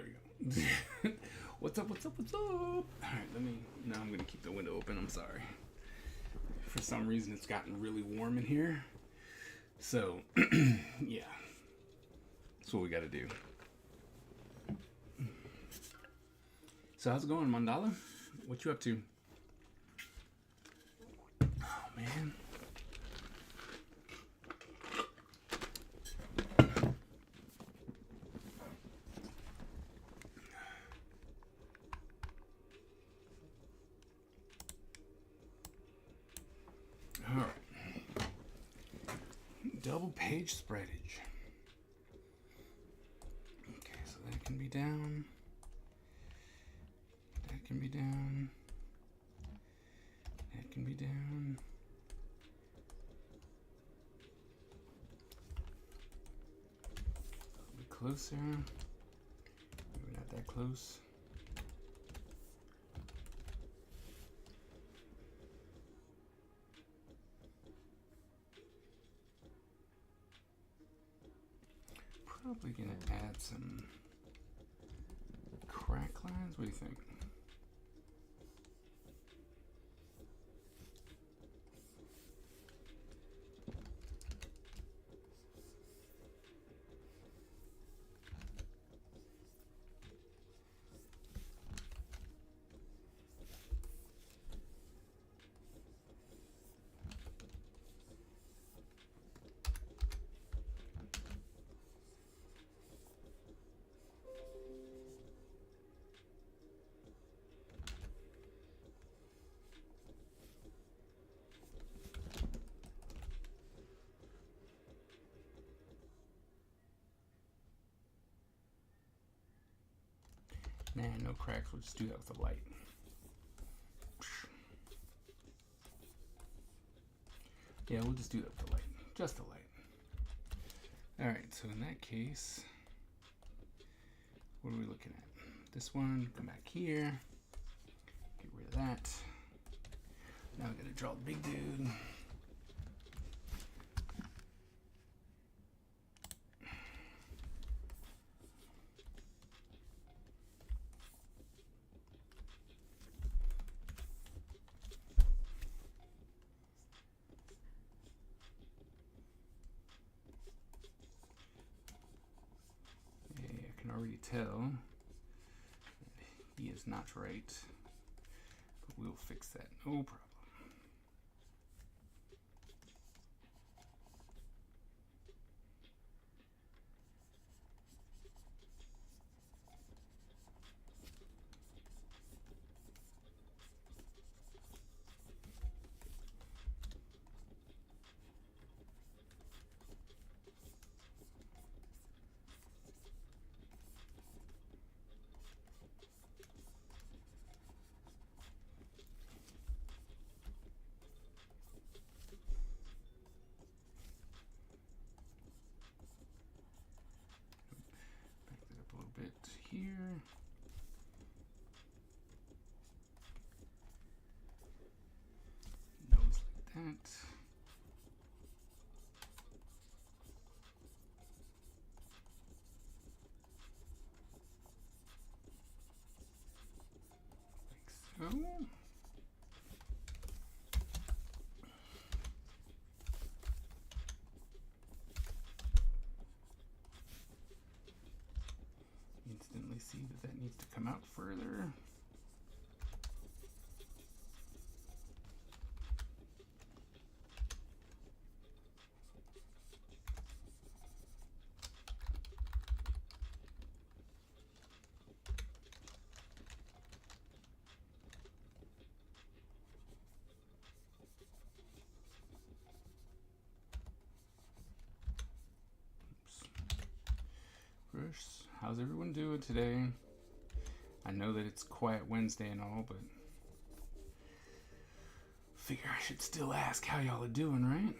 There we go. What's up? What's up? What's up? All right, now I'm gonna keep the window open. I'm sorry. For some reason, it's gotten really warm in here. So, yeah. That's what we gotta do. So how's it going, Mandala? What you up to? Oh, man. All right. Double page spreadage. Okay, so that can be down. That can be down. That can be down. A bit closer. Maybe not that close. Probably gonna add some crack lines. What do you think? Nah, no cracks. We'll just do that with the light. Yeah, we'll just do that with the light. Just the light. Alright, so in that case, what are we looking at? This one, come back here. Get rid of that. Now we gotta draw the big dude. Already tell that he is not right, but we'll fix that, no problem. Here. Nose like that. Like so. Instantly see that needs to come out further. First, how's everyone doing today? I know that it's Quiet Wednesday and all, but figure I should still ask how y'all are doing, right?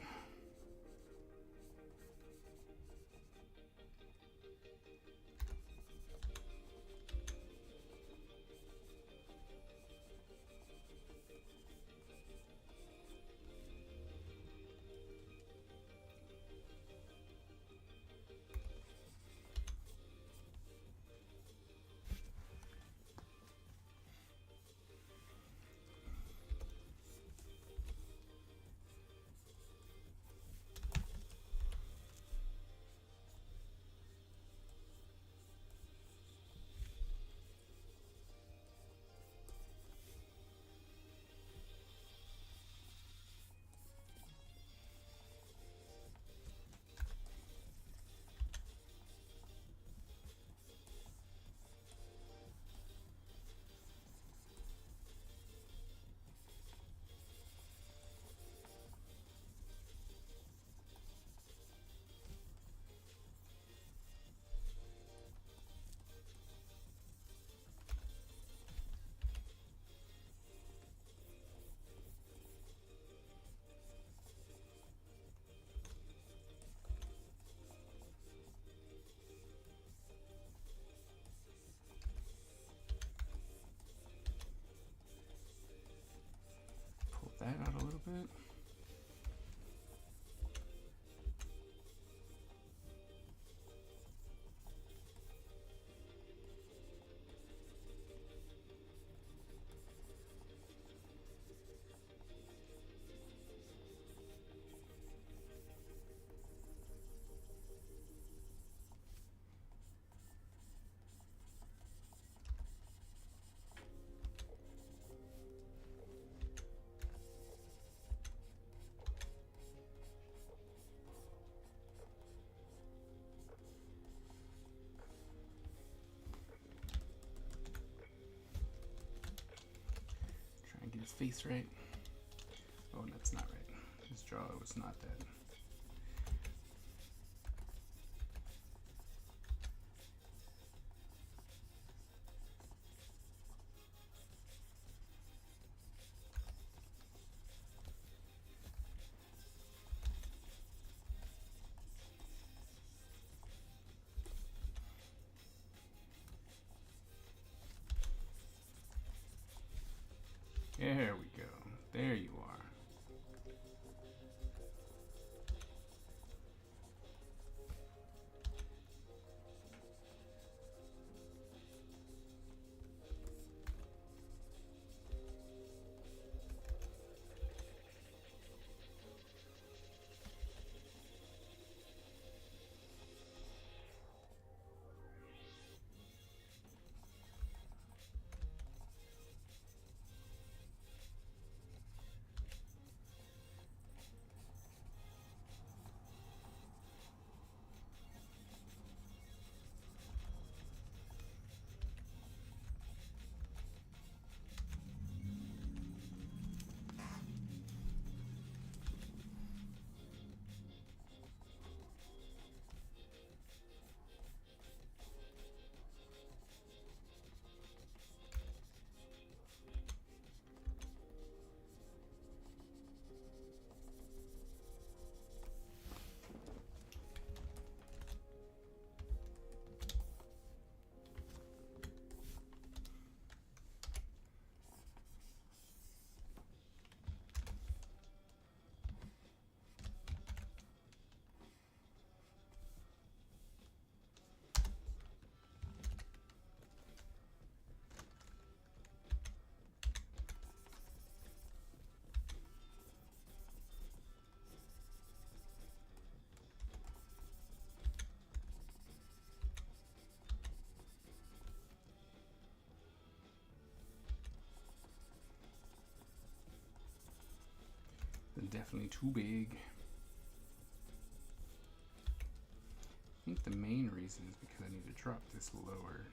bit. Get his face right. Oh, that's not right. His jaw was not that. There we go. There you are. Definitely too big. I think the main reason is because I need to drop this lower.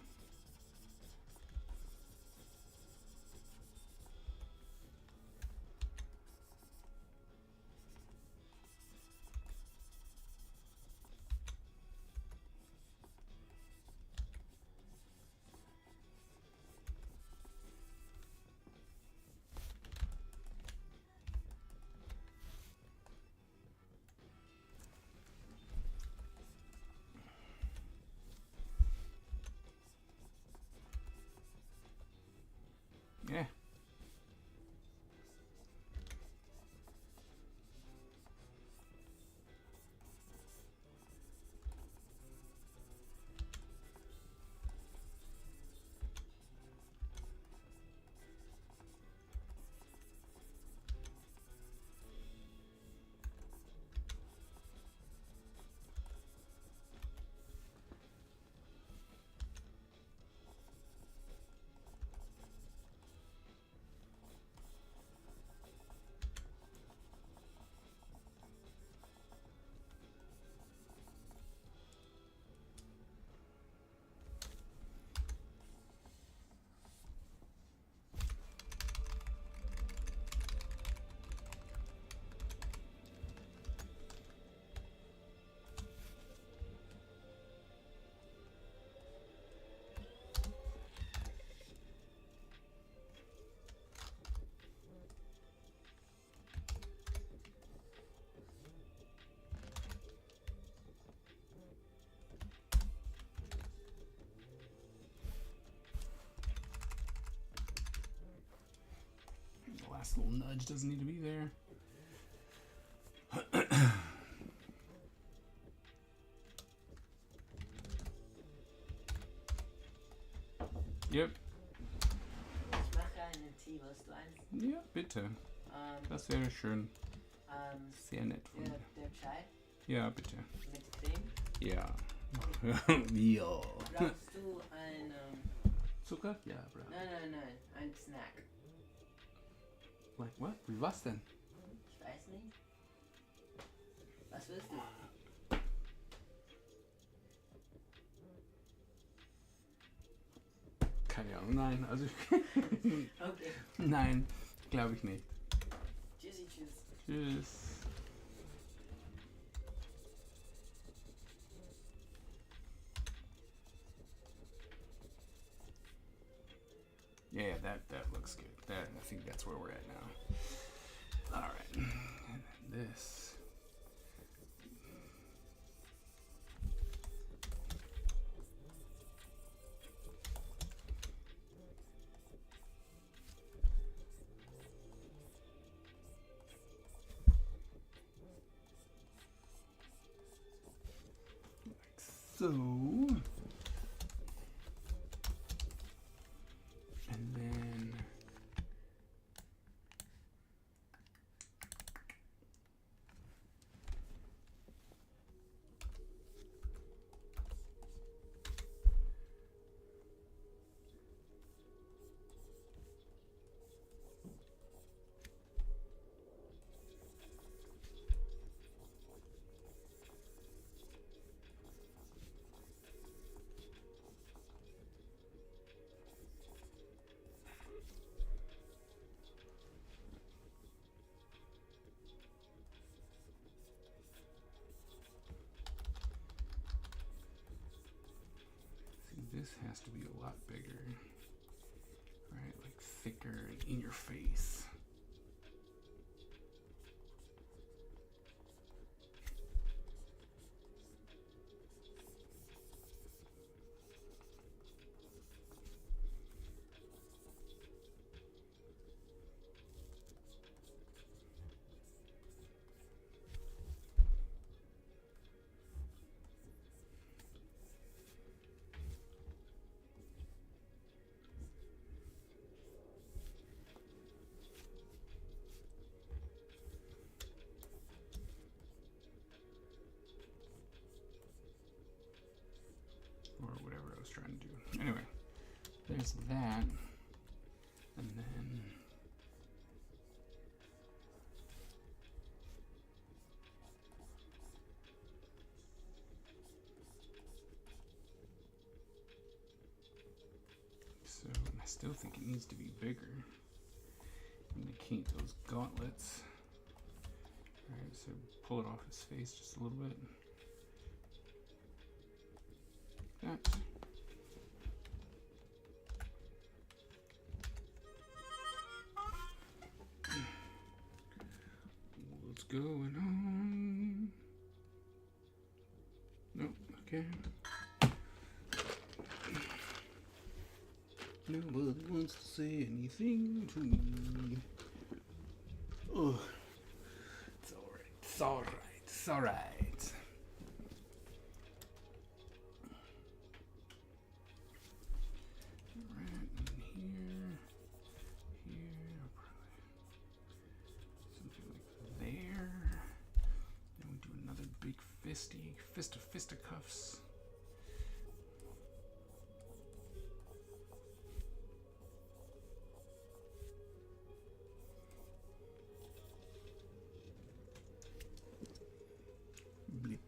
Yeah. The last little nudge doesn't need to be there. Yep. Ich mache einen Tee, willst du eins? Ja, bitte. Das wäre schön. Sehr nett von dir. Der Chai Ja, bitte. mit Creme. Ja. Okay. Ja. Brauchst du ein... Zucker? Ja, bra. Nein. Ein Snack. Like what? Wie was denn? Ich weiß nicht. Was willst du? Keine Ahnung. Nein, also... Okay. Nein, glaube ich nicht. Tschüssi, tschüss. Tschüss. Yeah, that looks good. I think that's where we're at now. All right, and then this. Like so. And then this has to be a lot bigger, right? Like thicker and in your face. Or whatever I was trying to do. Anyway, there's that. And then so I still think it needs to be bigger. Indicate those gauntlets. Alright, so pull it off his face just a little bit. That. What's going on? Nope, okay. Nobody wants to say anything to me. Oh, it's alright, it's alright, it's alright. Fisticuffs. Bleep.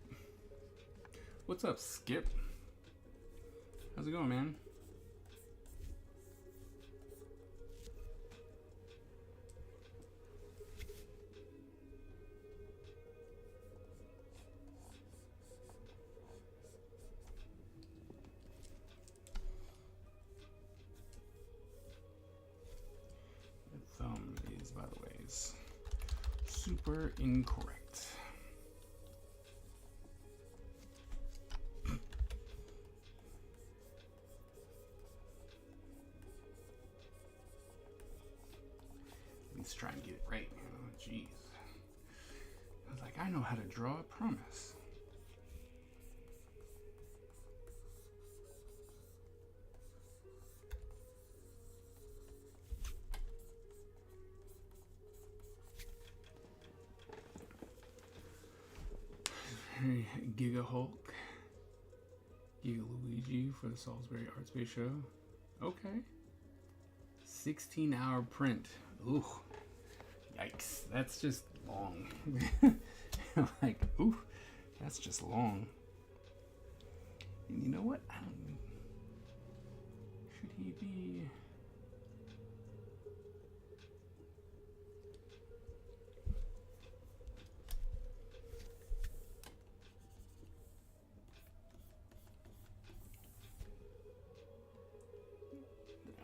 What's up, Skip? How's it going, man? By the way, is super incorrect. Let's try and get it right. Jeez. I was like, I know how to draw a promise. Giga Hulk, Giga Luigi for the Salisbury Art Space Show. Okay. 16-hour print. Ooh. Yikes. That's just long. Like, ooh, that's just long. And you know what? I don't. Should he be?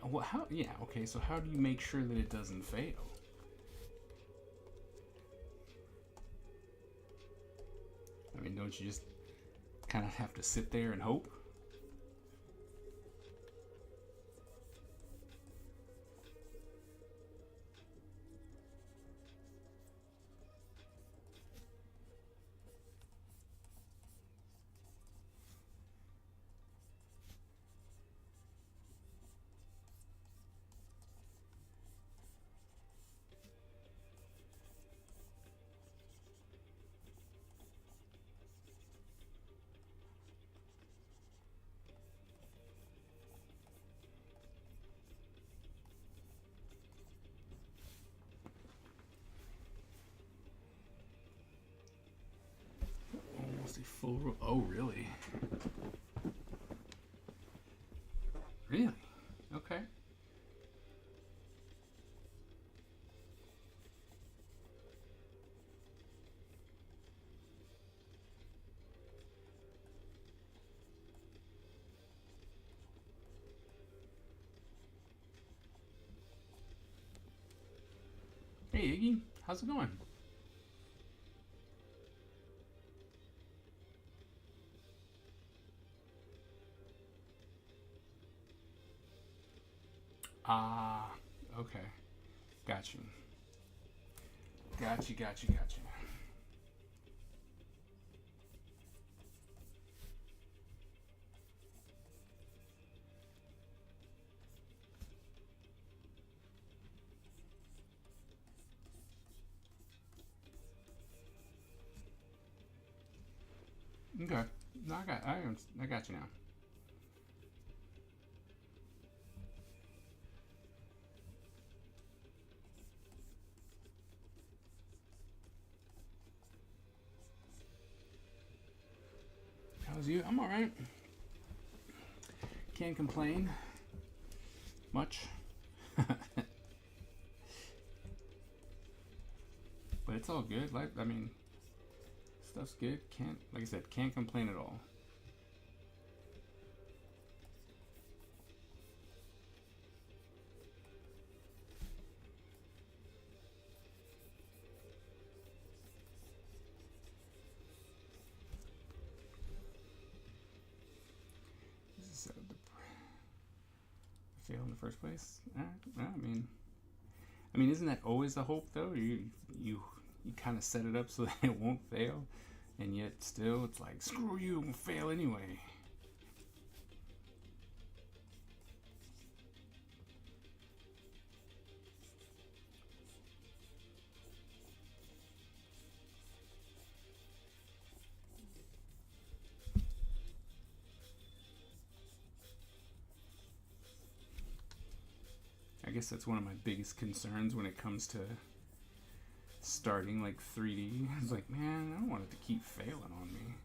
Well, how? Yeah. Okay. So how do you make sure that it doesn't fail? I mean, don't you just kind of have to sit there and hope? Almost a full row. Oh, really? Really? Okay. Hey, Iggy. How's it going? Ah, okay. Got you. Got you, got you, got you. Okay. No, I got you now. How's you? I'm all right. Can't complain much. But it's all good. Like, I mean, stuff's good. Can't, like I said, can't complain at all. This is the fail in the first place. I mean, isn't that always the hope though? You kind of set it up so that it won't fail, and yet still it's like, screw you, we'll fail anyway. I guess that's one of my biggest concerns when it comes to starting like 3D. It's like, man, I don't want it to keep failing on me.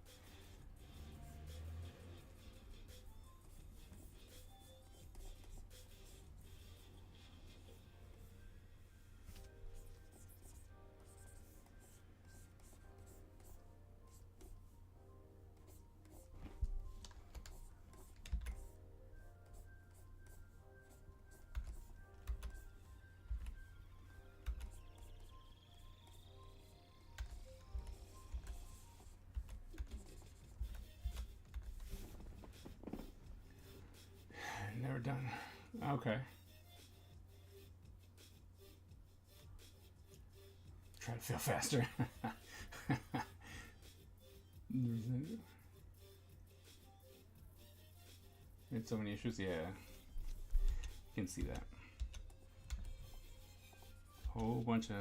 Never done. Okay. Try to feel faster. Had so many issues. Yeah, you can see that. Whole bunch of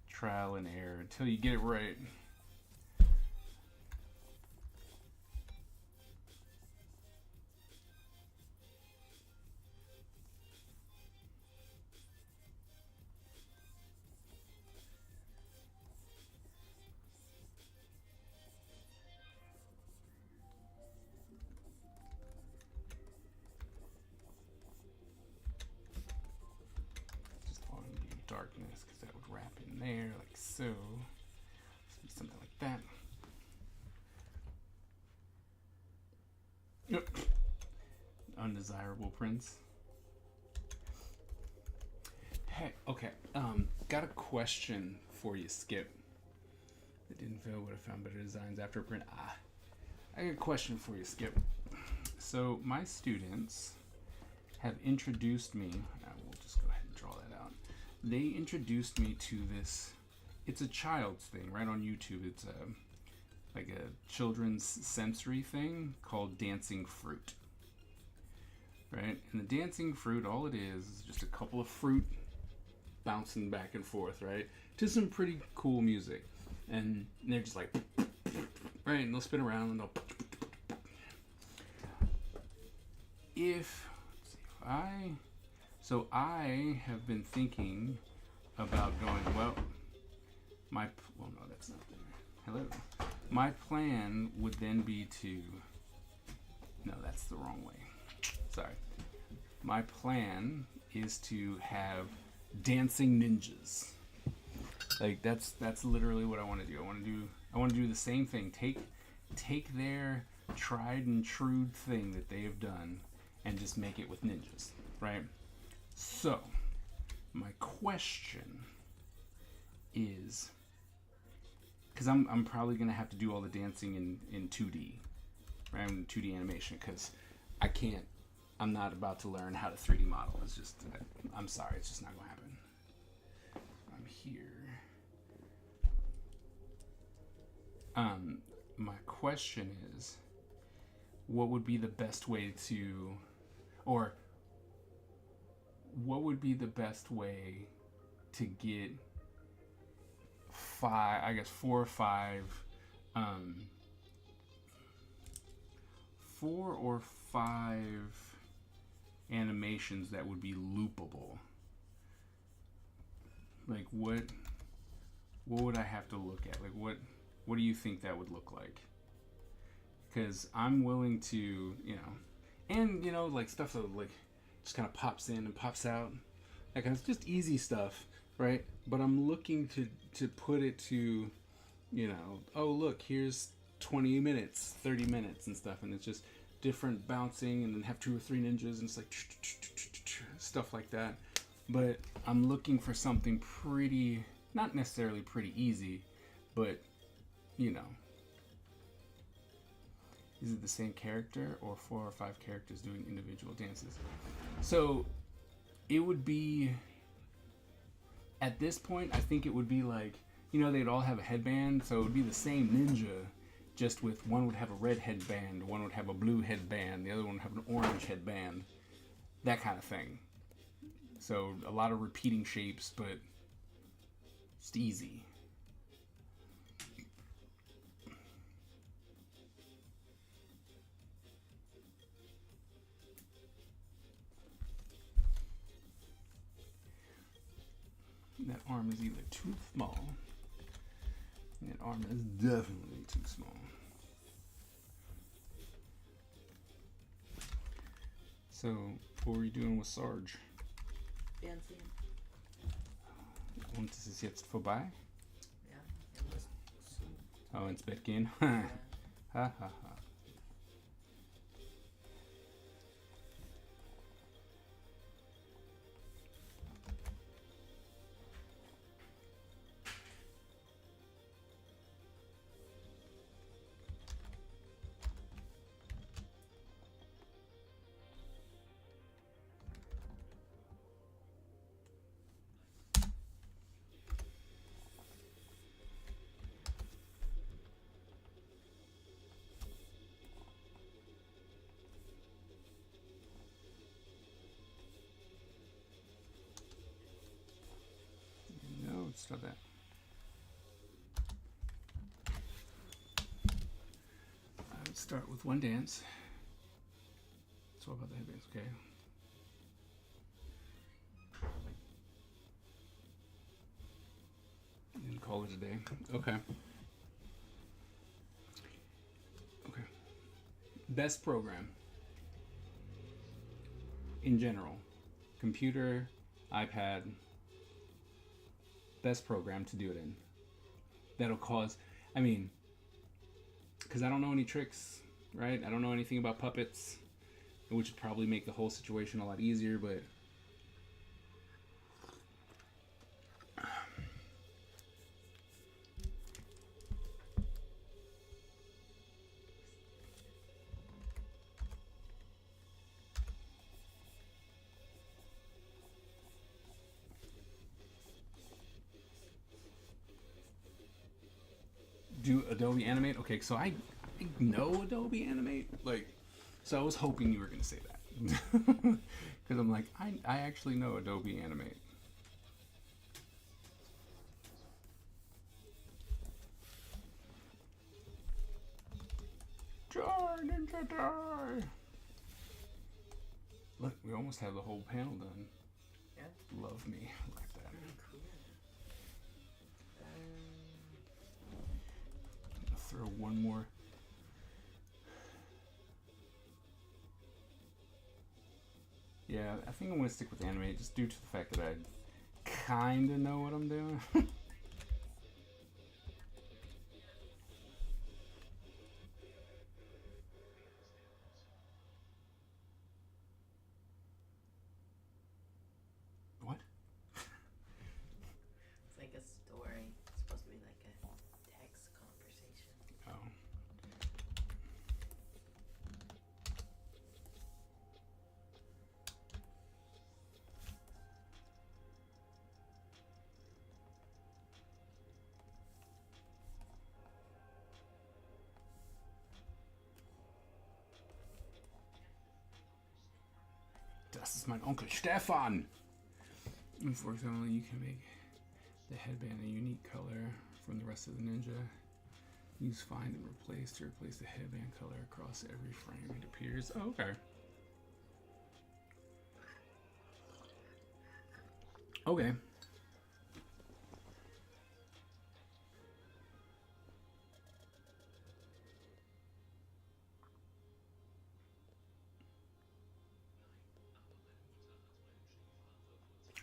trial and error until you get it right. so let's do something like that. Yep. Undesirable prints. Hey, okay. Got a question for you, Skip. It didn't fail. Would have found better designs after print. I got a question for you, Skip. So my students have introduced me. We'll just go ahead and draw that out. They introduced me to this. It's a child's thing, right on YouTube. It's like a children's sensory thing called Dancing Fruit. Right? And the Dancing Fruit, all it is just a couple of fruit bouncing back and forth, right? To some pretty cool music. And they're just like, right? And they'll spin around and they'll. So I have been thinking about going, well, no, that's not there. Hello. My plan would then be to, no, that's the wrong way. Sorry. My plan is to have dancing ninjas. Like that's literally what I want to do. I want to do the same thing. Take their tried and true thing that they have done and just make it with ninjas, right? So, my question is, because I'm probably gonna have to do all the dancing in 2D, right? In 2D animation, because I'm not about to learn how to 3D model. It's just, I'm sorry, it's just not gonna happen. I'm here. My question is, what would be the best way to, or what would be the best way to get four or five animations that would be loopable? Like what would I have to look at? Like what do you think that would look like? Because I'm willing to, and like stuff that like just kind of pops in and pops out, that kind of just easy stuff, right? But I'm looking to put it to, oh look, here's 20 minutes, 30 minutes and stuff, and it's just different bouncing, and then have 2 or 3 ninjas, and it's like stuff like that. But I'm looking for something pretty, not necessarily pretty easy, but is it the same character or 4 or 5 characters doing individual dances? So it would be, at this point, I think it would be like, they'd all have a headband, so it would be the same ninja, just with one would have a red headband, one would have a blue headband, the other one would have an orange headband, that kind of thing. So a lot of repeating shapes, but just easy. That arm is either too small. That arm is definitely too small. So, what were you doing with Sarge? Dancing. Und ist es jetzt vorbei? Ja, er muss Oh, ins Bett gehen? Ja. Ha ha ha. No, stop that. I would start with one dance. It's all about the headbands, okay? And call it a day. Okay. Okay. Best program in general. Computer, iPad. Best program to do it in. that'll cause, I mean, because I don't know any tricks, right? I don't know anything about puppets, which would probably make the whole situation a lot easier, but do Adobe Animate? Okay, so I know Adobe Animate. Like, so I was hoping you were going to say that. Because I'm like, I actually know Adobe Animate. Die, ninja, die! Look, we almost have the whole panel done. Yeah. Love me. Look at that. Cool. I'll throw one more. Yeah, I think I'm going to stick with Animate just due to the fact that I kind of know what I'm doing. What? It's like a story. It's supposed to be like a text conversation. Oh. Das ist mein Onkel Stefan. For example, you can make the headband a unique color from the rest of the ninja. Use find and replace to replace the headband color across every frame it appears. Oh, okay. Okay.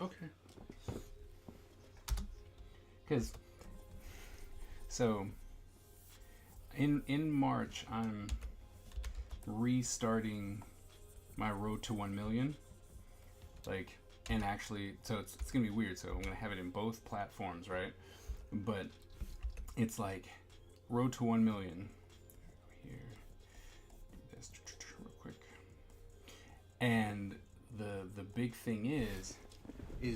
Okay. Because so in March I'm restarting my road to 1 million. Like, and actually, so it's gonna be weird. So I'm gonna have it in both platforms, right? But it's like road to 1 million. Here, do this real quick. And the big thing is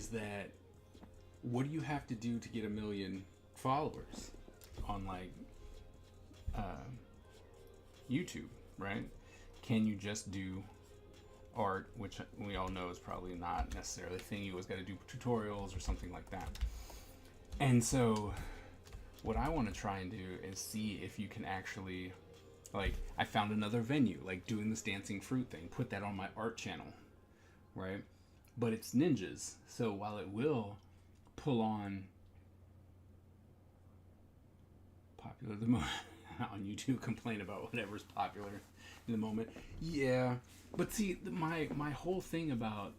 that what do you have to do to get 1 million followers on like YouTube, right? Can you just do art, which we all know is probably not necessarily a thing. You always got to do tutorials or something like that. And so what I want to try and do is see if you can actually, like, I found another venue, like doing this dancing fruit thing, put that on my art channel, right? But it's ninjas, so while it will pull on popular the moment on YouTube, complain about whatever's popular in the moment. Yeah, but see, my whole thing about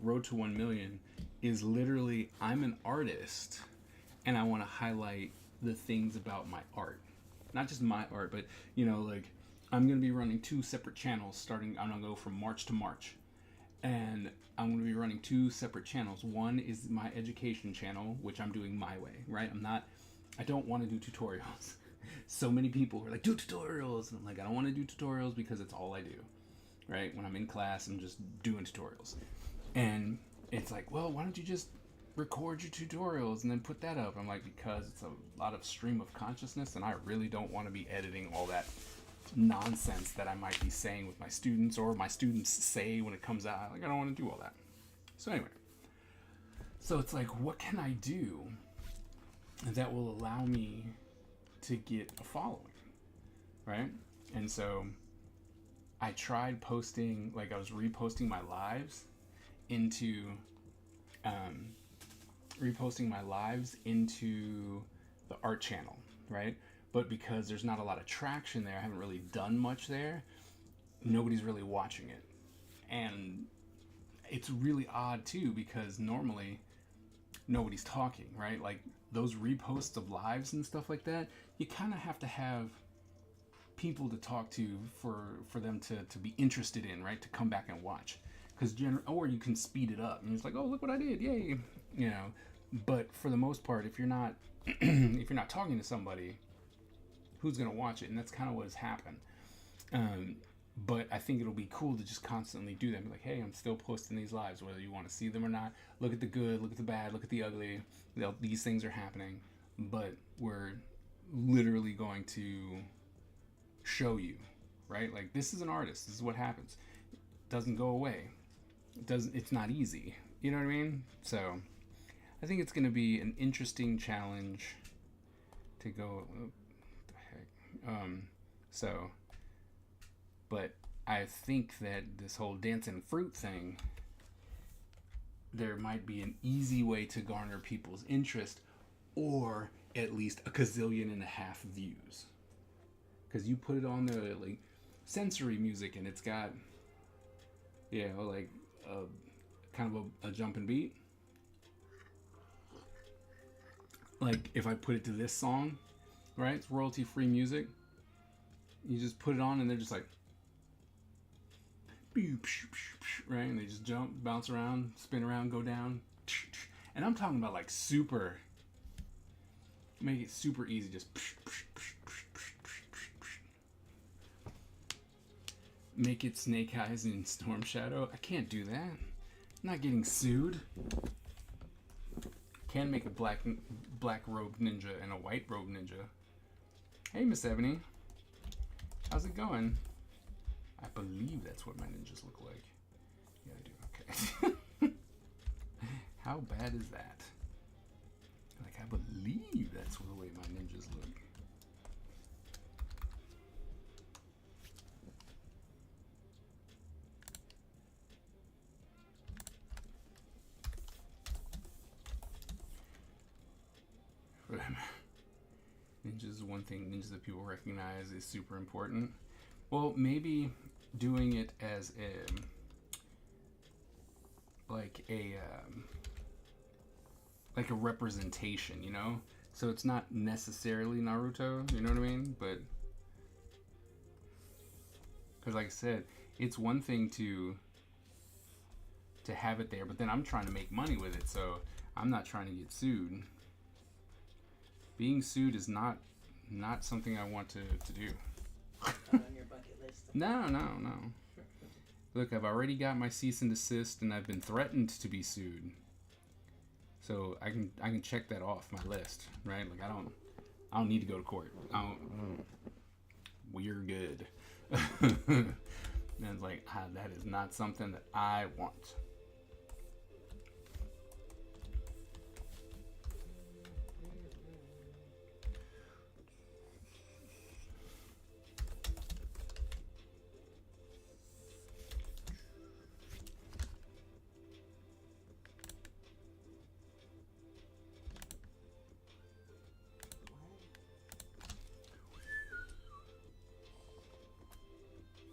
Road to 1 Million is literally I'm an artist, and I want to highlight the things about my art, not just my art, but you know, like I'm gonna be running 2 separate channels starting. I'm gonna go from March to March, and I'm going to be running 2 separate channels. One is my education channel, which I'm doing my way, right? I don't want to do tutorials. So many people are like, do tutorials. And I'm like, I don't want to do tutorials because it's all I do, right? When I'm in class, I'm just doing tutorials. And it's like, well, why don't you just record your tutorials and then put that up? I'm like, because it's a lot of stream of consciousness, and I really don't want to be editing all that nonsense that I might be saying with my students, or my students say when it comes out. Like, I don't want to do all that. So anyway, so it's like, what can I do that will allow me to get a following, right? And so I tried posting, like I was reposting my lives into the art channel, right? But because there's not a lot of traction there, I haven't really done much there, nobody's really watching it. And it's really odd too, because normally nobody's talking, right? Like those reposts of lives and stuff like that, you kind of have to have people to talk to for them to be interested in, right? To come back and watch, because or you can speed it up and it's like, oh, look what I did, yay, you know. But for the most part, if you're not if you're not talking to somebody, who's gonna watch it? And that's kind of what has happened. But I think it'll be cool to just constantly do that. Be like, hey, I'm still posting these lives, whether you want to see them or not. Look at the good, look at the bad, look at the ugly. These things are happening, but we're literally going to show you, right? Like, this is an artist. This is what happens. It doesn't go away. It's not easy. You know what I mean? So I think it's going to be an interesting challenge to go. What the heck? But I think that this whole dancing fruit thing, there might be an easy way to garner people's interest, or at least a gazillion and a half views. Because you put it on there, like sensory music, and it's got, like kind of a jumping beat. Like if I put it to this song, right? It's royalty-free music. You just put it on, and they're just like, right? And they just jump, bounce around, spin around, go down. And I'm talking about like super, make it super easy. Just make it Snake Eyes and Storm Shadow. I can't do that. I'm not getting sued. Can make a black robed ninja and a white robed ninja. Hey, Miss Ebony. How's it going? I believe that's what my ninjas look like. Yeah, I do. Okay. How bad is that? Like, I believe that's the way my ninjas look. Ninjas is one thing. Ninjas that people recognize is super important. Well, maybe doing it as like a representation, you know? So it's not necessarily Naruto, you know what I mean? But because, like I said, it's one thing to have it there, but then I'm trying to make money with it, so I'm not trying to get sued. Being sued is not something I want to do. Not on your bucket list. No. Look, I've already got my cease and desist, and I've been threatened to be sued. So I can check that off my list, right? Like I don't need to go to court. We're good. And it's like that is not something that I want.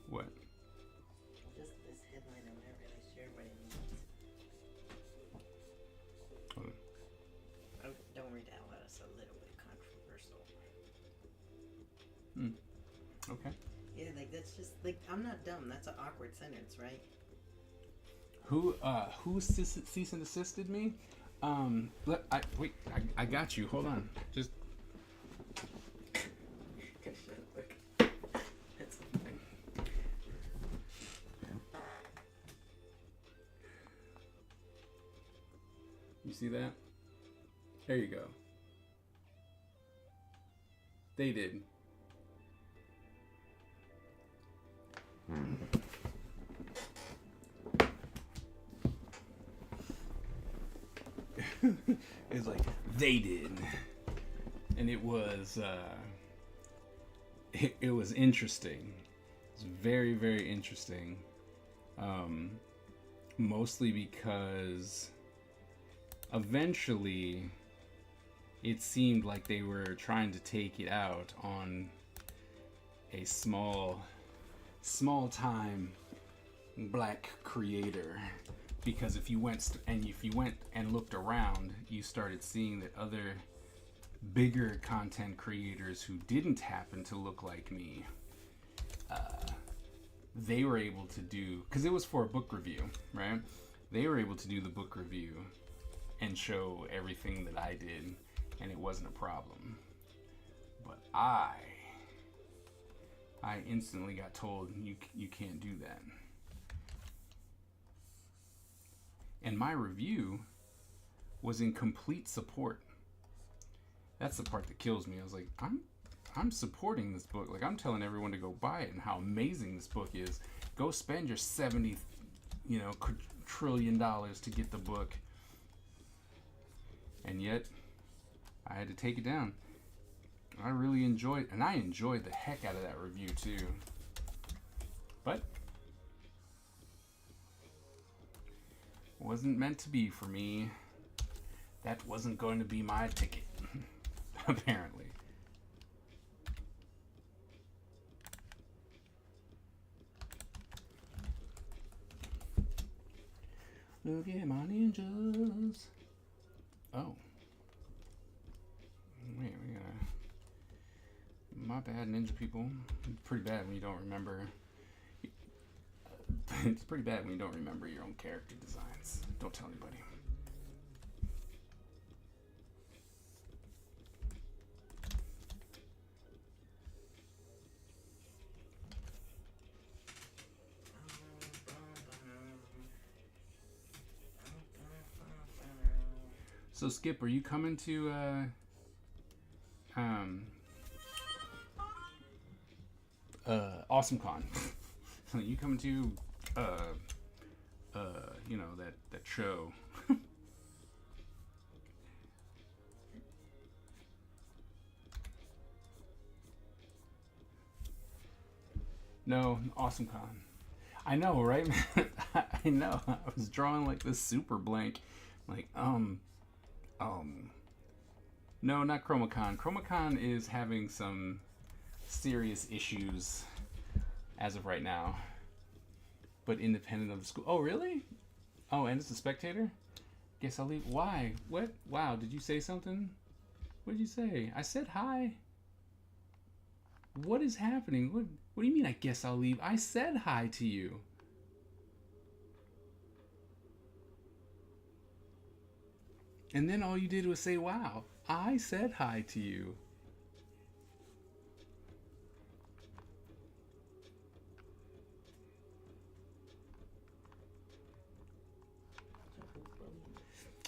What? Just this headline, I'm not really sure what it means. Don't read out loud, it's a little bit controversial. Okay. Yeah, like that's just like, I'm not dumb. That's an awkward sentence, right? Who cease and desisted me? I got you. Hold on. Just. You see that? There you go. They did. It's like they did, and it was it was interesting. It's very, very interesting. Mostly because eventually it seemed like they were trying to take it out on a small time black creator because if you went and looked around, you started seeing that other bigger content creators who didn't happen to look like me, they were able to do, because it was for a book review, right? They were able to do the book review and show everything that I did, and it wasn't a problem. But I instantly got told you can't do that. And my review was in complete support. That's the part that kills me. I was like, I'm supporting this book. Like, I'm telling everyone to go buy it and how amazing this book is. Go spend your $70 trillion to get the book. And yet, I had to take it down. I really enjoyed, and I enjoyed the heck out of that review too. But wasn't meant to be for me. That wasn't going to be my ticket, apparently. Look at my ninjas. Oh. Wait, we gotta... My bad, ninja people. It's pretty bad when you don't remember. It's pretty bad when you don't remember your own character designs. Don't tell anybody. So Skip, are you coming to AwesomeCon? Are you coming to that show? No, AwesomeCon. I know, right? I know. I was drawing like this super blank, like no, not ChromaCon. ChromaCon is having some serious issues as of right now, but independent of the school. Oh, really? Oh, and it's a spectator? Guess I'll leave. Why? What? Wow, did you say something? What did you say? I said hi. What is happening? What do you mean I guess I'll leave? I said hi to you. And then all you did was say, wow, I said hi to you.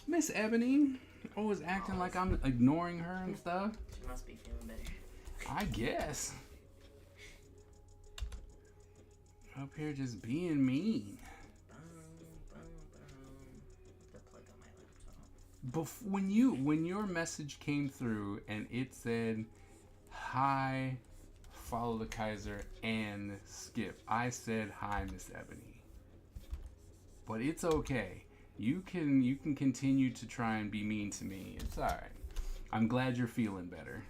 Miss Ebony always acting like I'm ignoring her and stuff. She must be feeling better. I guess. Up here just being mean. The plug on my laptop. When your message came through and it said, hi, follow the Kaiser and Skip, I said hi, Miss Ebony. But it's okay. You can continue to try and be mean to me. It's alright. I'm glad you're feeling better.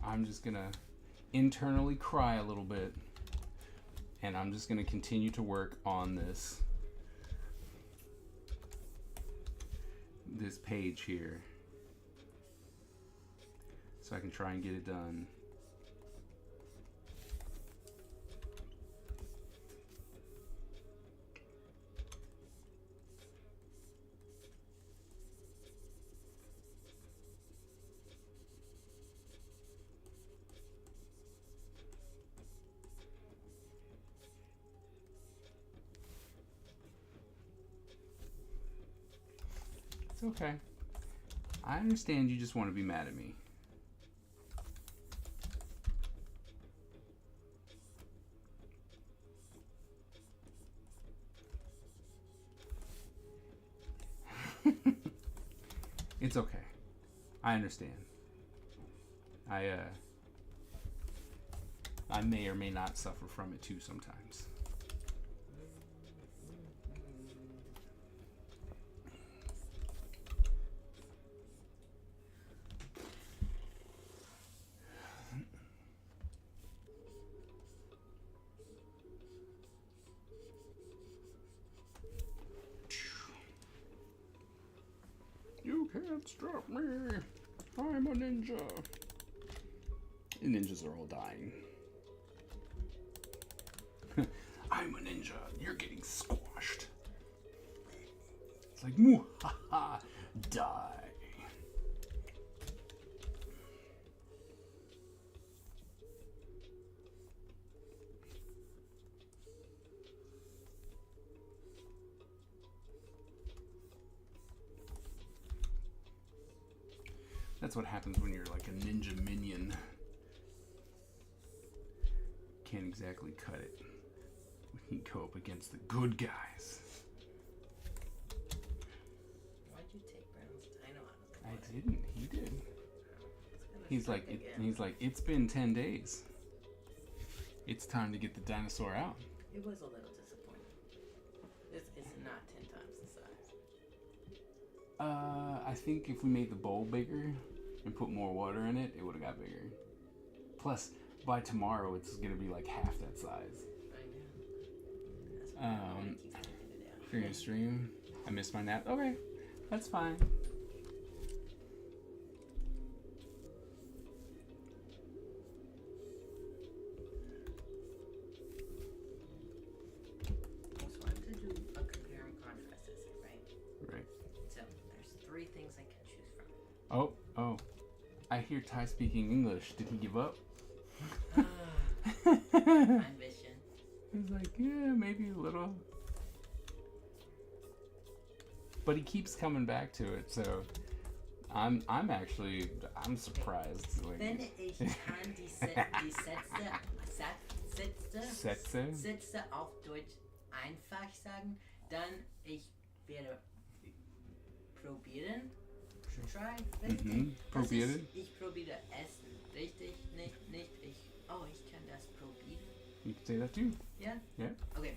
I'm just gonna internally cry a little bit, and I'm just gonna continue to work on this page here so I can try and get it done. It's okay. I understand you just want to be mad at me. It's okay. I understand. I may or may not suffer from it too sometimes. can't stop me. I'm a ninja. The ninjas are all dying. I'm a ninja. You're getting squashed. It's like, moo ha ha, die. That's what happens when you're like a ninja minion. Can't exactly cut it when you go up against the good guys. Why'd you take Brown's dino out of the I water? didn't. He did. It's gonna He's suck like, again. it's been 10 days. It's time to get the dinosaur out. It was a little disappointing. This is not 10 times the size. I think if we made the bowl bigger and put more water in it, it would have got bigger. Plus, by tomorrow, it's gonna be like half that size. I know. That's why I wanna keep taking it out. If you're gonna stream, I missed my nap. Okay, that's fine. So I'm gonna do a compare and contrast essay, right? Right. So there's 3 things I can choose from. Oh. I hear Ty speaking English. Did he give up? Ambition. He's like, yeah, maybe a little. But he keeps coming back to it, so I'm surprised. Like, Wenn ich kann die Sätze auf Deutsch einfach sagen, dann ich werde probieren. Try, richtig? Mhm. Das Probieren. ist, ich probiere essen, richtig? Nicht ich. Oh, ich kann das probieren. You can say that too. Ja? Ja. Okay.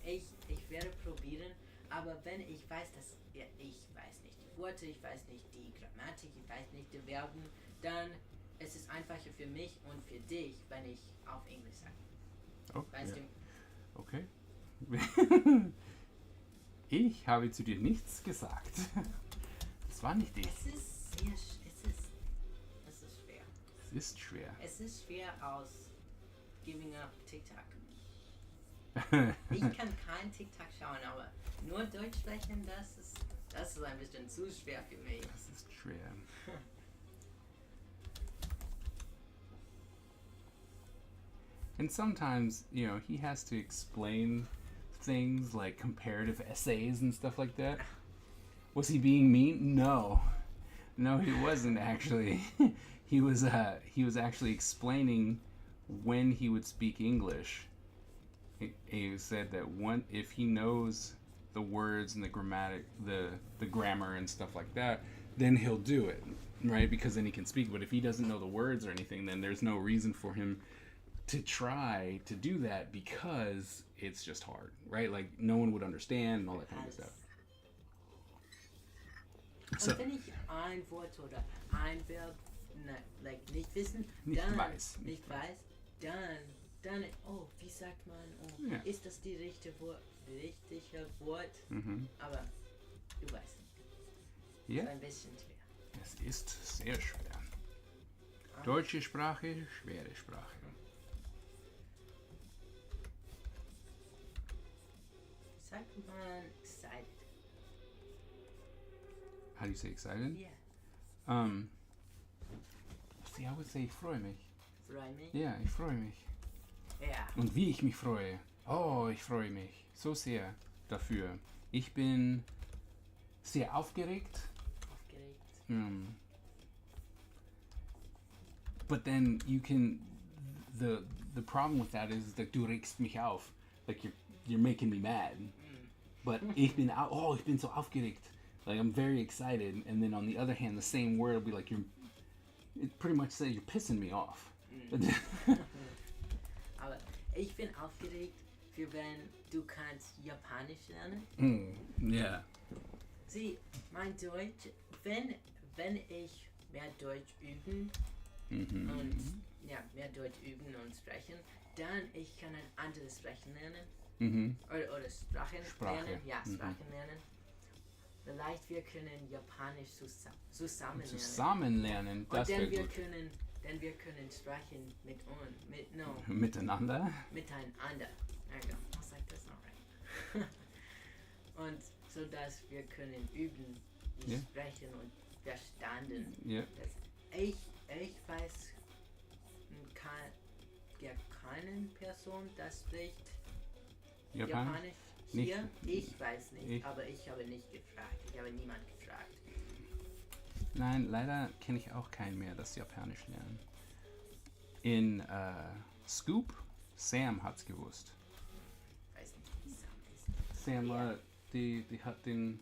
Ich werde probieren, aber wenn ich weiß, dass ich weiß nicht die Worte, ich weiß nicht die Grammatik, ich weiß nicht die Verben, dann ist es einfacher für mich und für dich, wenn ich auf Englisch sage. Oh, Weißt ja. du? Okay. Ich habe zu dir nichts gesagt. Das war nicht ich. Es ist sehr, es ist schwer. Es ist schwer. Es ist schwer aus giving up TikTok. Ich kann kein TikTok schauen, aber nur Deutsch sprechen, das ist ein bisschen zu schwer für mich. Das ist schwer. And sometimes, he has to explain things like comparative essays and stuff like that. Was he being mean? No, he wasn't actually. He was actually explaining when he would speak English. He said that if he knows the words and the grammatic, the grammar and stuff like that, then he'll do it, right? Because then he can speak. But if he doesn't know the words or anything, then there's no reason for him to try to do that because it's just hard, right? Like no one would understand and all that kind of stuff. Und So, wenn ich ein Wort oder ein Verb nicht wissen, Nicht dann weiß. dann, oh, wie sagt man, oh, Ja. ist das die richtige Wort? mhm. Aber du weißt, Ja, ein bisschen schwer. es ist sehr schwer. Deutsche Sprache, schwere Sprache. Sagt man excited? How do you say excited? Yeah. See, I would say ich freue mich. Freu mich? Ja, ich freue mich. Ja. Und wie ich mich freue. Oh, ich freue mich so sehr dafür. Ich bin sehr aufgeregt. Aufgeregt. But then you can, the problem with that is that du regst mich auf. Like you're making me mad. But ich bin so aufgeregt. Like I'm very excited. And then on the other hand, the same word will be like it pretty much says you're pissing me off. Aber ich bin aufgeregt, für wenn du kannst Japanisch lernen. Yeah. Sieh, mein Deutsch, wenn ich mehr Deutsch üben und mehr Deutsch üben und sprechen, dann ich kann ein anderes Sprechen lernen. Oder Sprachen Sprache. lernen. Ja, Sprachen lernen. Vielleicht wir können Japanisch zusammen lernen. Zusammen lernen, Und das wäre gut. wir können sprechen Miteinander? miteinander. There you go. I was like, that's not right. Und so dass wir können üben, wie Ja. sprechen und verstanden. Ja. Ich weiß keine Person, das spricht Japanisch. Nicht. Hier, ich weiß nicht, Ich- aber ich habe nicht gefragt. Ich habe niemand gefragt. Nein, leider kenne ich auch keinen mehr, das Japanisch lernen. In Scoop, Sam hat's gewusst. Ich weiß nicht, wie Sam ist. Sam Ja. war, die hat den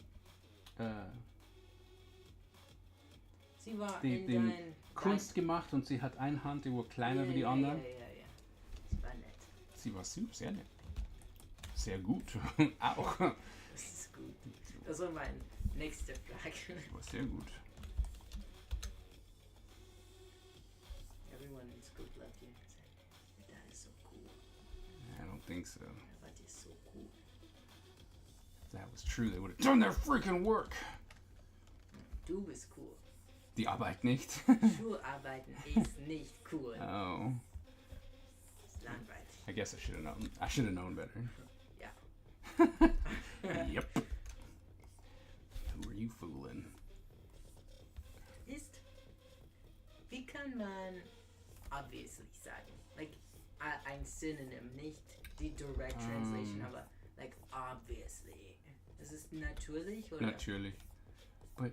Sie war Die- in den Kunst gemacht und sie hat eine Hand, die war kleiner wie die ja, anderen. Ja. Sie war nett. Sie war sehr nett. Sehr gut. Auch. Das ist gut. Das war meine nächste Frage. Sie war sehr gut. Everyone in school loved you and said, "Your dad is so cool. I don't think so. Your dad is so cool." If that was true, they would have done their freaking work. Du bist cool. Die Arbeit nicht. Schularbeiten ist nicht cool. Oh. Das ist langweilig. I guess I should have known. I should have known better. Ja. Yep. Who are you fooling? Wie kann man obviously sagen? Like, ein Synonym, nicht die direct translation, aber like obviously. Ist es natürlich oder? Natürlich. But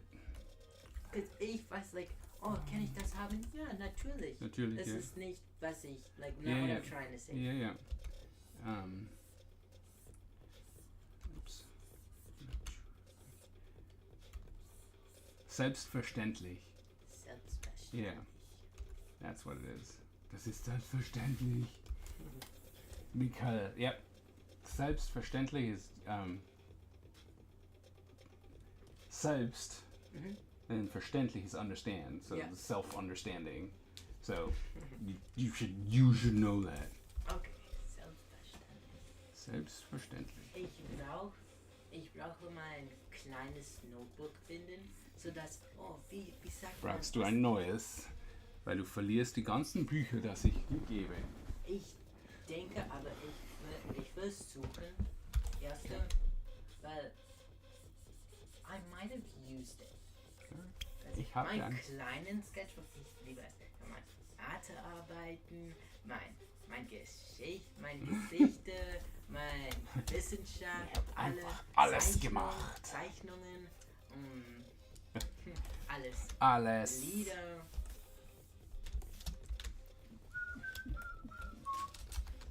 'Cause ich weiß, like, oh, kann ich das haben? Ja, natürlich. natürlich, Das ja. ist nicht, was ich, like, not Yeah, what yeah. I'm trying to say. Yeah. Oops. Selbstverständlich. Selbstverständlich. Yeah. That's what it is. Das ist selbstverständlich. Because, yep. Selbstverständlich is selbst and verständlich is understand. So Yeah. self-understanding. So you should know that. Okay, selbstverständlich. Selbstverständlich. Ich brauche mal ein kleines Notebook finden, sodass, oh, wie sagt man? Brauchst du ein neues, weil du verlierst die ganzen Bücher, das ich dir gebe. Ich denke, aber ich will suchen, erste, weil I might have used it. Also Ich hab meinen einen. kleinen Sketchbook, ich liebe es. Mein Mathearbeiten, mein Geschichte, mein Wissenschaft, einfach alles Zeichnungen, gemacht. Zeichnungen, alles. Alles. Lieder.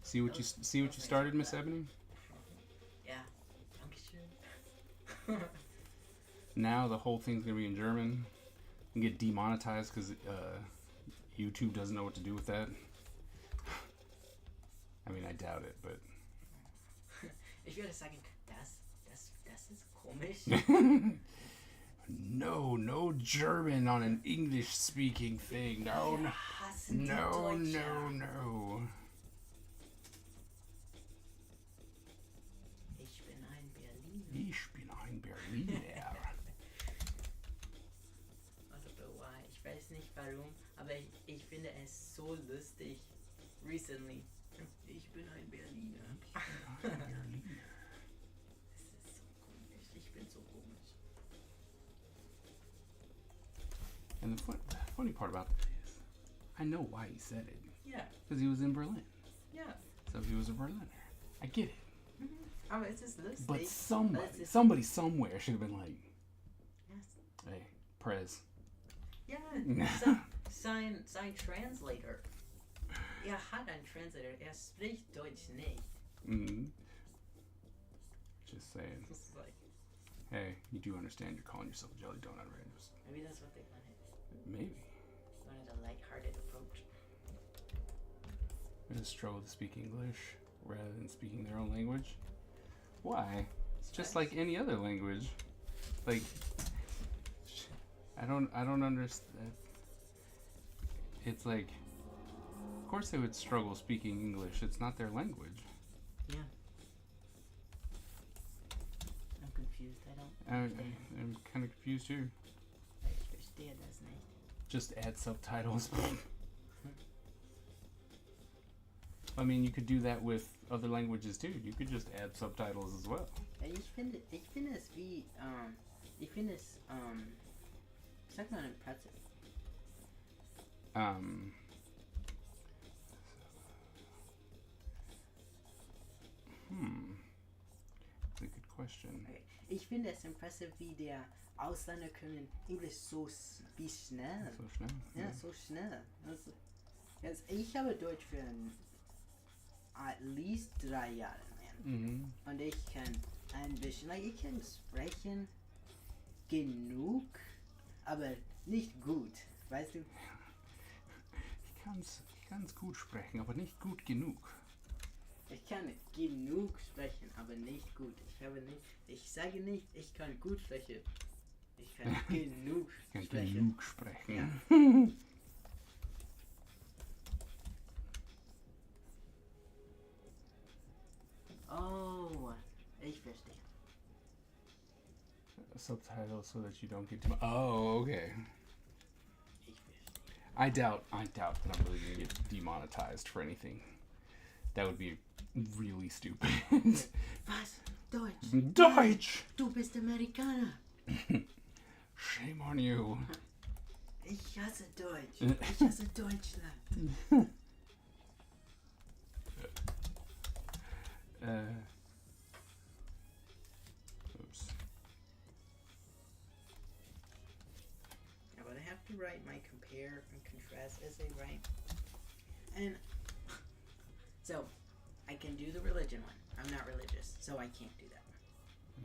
See what you started, Miss Ebony? Ja, Dankeschön. Now the whole thing's gonna be in German and get demonetized because YouTube doesn't know what to do with that. I mean, I doubt it, but Ich würde sagen, das ist komisch. no German on an English-speaking thing. No, Wir hassen die no, Deutsche. no. Ich bin ein Berliner. Ich bin ein Berliner. I don't know why. Ich weiß nicht warum, aber ich finde es so lustig. Recently. Ich bin ein Berliner. Es ist so komisch. Ich bin so komisch. And the funny part about that is, I know why he said it. Ja, Because he was in Berlin. ja. So he was a Berliner. I get it. Aber es ist lustig. But Es ist- somebody somewhere should have been like, Yes. hey, Prez. Ja, sein Translator. Hat einen Translator. Spricht Deutsch nicht. Mm. Just saying. Das ist like, Hey, you do understand you're calling yourself a jelly donut, right? Just maybe that's what they wanted. maybe. Wanted a lighthearted approach. They just struggle to speak English rather than speaking their own language. Why? It's just like any other language. Like, I don't understand. It's like, of course they would struggle speaking English. It's not their language. Yeah. I'm confused. I don't I'm kind of confused too. Ich verstehe das nicht. Just add subtitles. I mean, you could do that with other languages too. You could just add subtitles as well. Ja, ich finde es wie, ich finde es, sag mal impressive. That's a good question. Okay. Ich finde es impressive, wie der Ausländer können Englisch wie schnell. So schnell. Ja, so schnell. Also, ich habe Deutsch für at least 3 Jahre lernen. Und ich kann ein bisschen, ich kann sprechen genug, aber nicht gut, weißt du? Ich kann's gut sprechen, aber nicht gut genug. Ich kann genug sprechen, aber nicht gut. Ich sage nicht, ich kann gut sprechen. Ich kann genug sprechen. Genug sprechen. Ja. Oh, ich verstehe. Subtitles so that you don't get too. Oh, okay. Ich verstehe. I doubt that I'm really gonna get demonetized for anything. That would be really stupid. Was? Deutsch? Deutsch! Du bist Amerikaner. Shame on you. Ich hasse Deutsch. Ich hasse Deutschland. Oops. Yeah, but I have to write my compare and contrast essay, right? And so I can do the religion one. I'm not religious, so I can't do that one.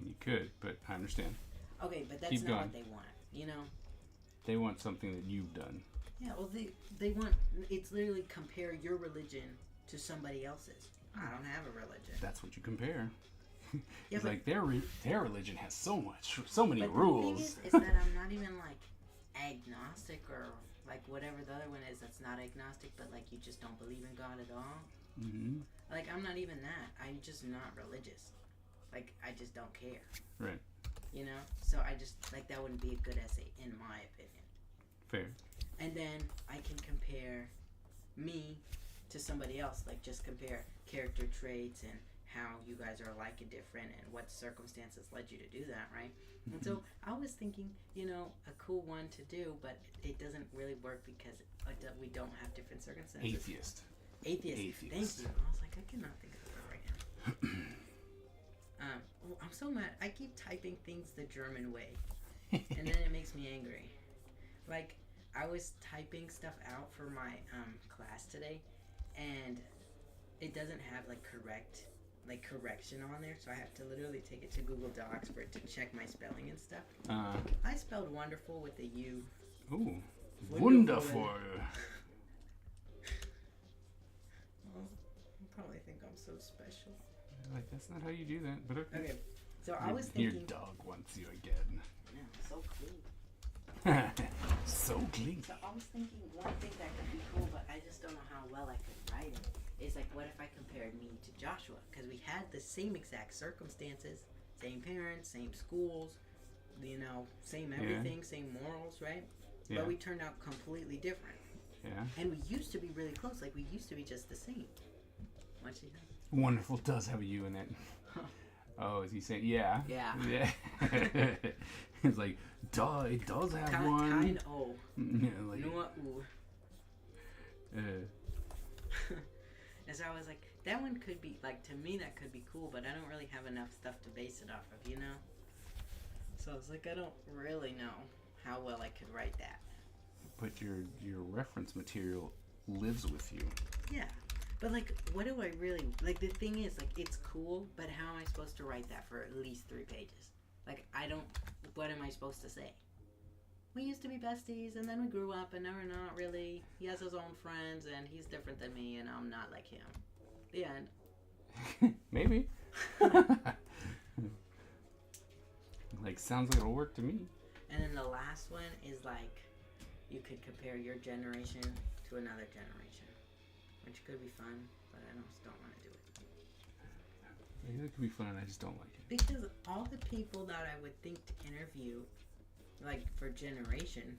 You could, but I understand. Okay, but that's Keep not going. what they want, you know? They want something that you've done. Yeah, well, they want, it's literally compare your religion to somebody else's. I don't have a religion. That's what you compare. Yeah, It's but, like their religion has so many but rules. the thing is that I'm not even like agnostic or like whatever the other one is that's not agnostic, but like you just don't believe in God at all. Mm-hmm. Like I'm not even that. I'm just not religious. Like I just don't care. Right. You know? So I just like that wouldn't be a good essay in my opinion. Fair. And then I can compare me to somebody else, like just compare character traits and how you guys are alike and different and what circumstances led you to do that, right? Mm-hmm. And so I was thinking, you know, a cool one to do, but it doesn't really work because we don't have different circumstances. Atheist. Atheist. Thank you. I was like, I cannot think of it right now. I'm so mad. I keep typing things the German way, and then it makes me angry. Like, I was typing stuff out for my class today, and it doesn't have correction on there, so I have to literally take it to Google Docs for it to check my spelling and stuff. I spelled wonderful with a U. Ooh. Wonderful. Wonderful. Well, you probably think I'm so special. Like, that's not how you do that, but okay. Okay, so I was thinking. Your dog wants you again. Yeah, so clean. So clean. So I was thinking one thing that could be cool, but I just don't know how well I could write it. Is like, what if I compared me to Joshua? Because we had the same exact circumstances, same parents, same schools, you know, same everything, same morals, right? Yeah. But we turned out completely different. Yeah. And we used to be really close. Like, we used to be just the same. What you think? Wonderful does have a U in it. Oh, is he saying? Yeah. Yeah. Yeah. It's like, duh, it does have one. Kind O. Yeah, like, Nur U. And so I was like, that one could be, like, to me that could be cool, but I don't really have enough stuff to base it off of, you know? So I was like, I don't really know how well I could write that. but your reference material lives with you. Yeah. But, like, what do I really... Like, the thing is, like, it's cool, but how am I supposed to write that for at least 3 pages? Like, I don't... What am I supposed to say? We used to be besties, and then we grew up, and now we're not really. He has his own friends, and he's different than me, and I'm not like him. The end. Maybe. Like, sounds like it'll work to me. And then the last one is, like, you could compare your generation to another generation. Which could be fun, but I just don't want to do it. Maybe that could be fun, and I just don't like it. Because all the people that I would think to interview, like for generation,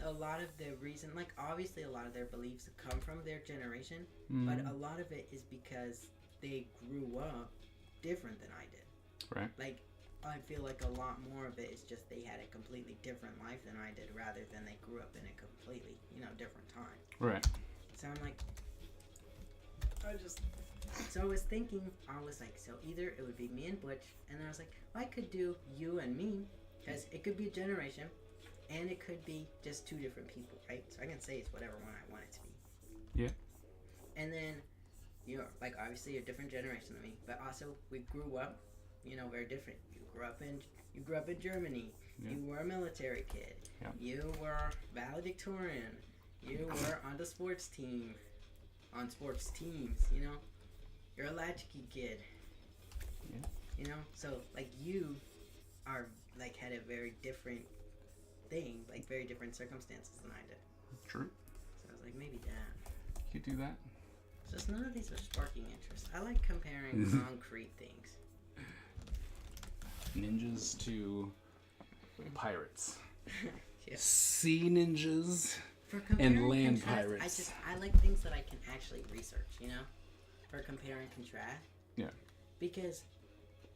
a lot of the reason, like obviously a lot of their beliefs come from their generation, but a lot of it is because they grew up different than I did. Right. Like, I feel like a lot more of it is just they had a completely different life than I did, rather than they grew up in a completely, different time. Right. So I'm like, so I was thinking, so either it would be me and Butch, and then I was like, I could do you and me, because it could be a generation, and it could be just two different people, right? So I can say it's whatever one I want it to be. Yeah. And then, like obviously a different generation than me, but also we grew up, very different. You grew up in Germany. Yeah. You were a military kid. Yeah. You were valedictorian. You were on the sports team. On sports teams, You're a latchkey kid. Yeah. So like you are like had a very different thing, like very different circumstances than I did. True. So I was like, maybe that. You could do that. Just none of these are sparking interest. I like comparing concrete things. Ninjas to pirates. Yeah. Sea ninjas. For compare And land contrast, pirates. I like things that I can actually research, for compare and contrast. Yeah. Because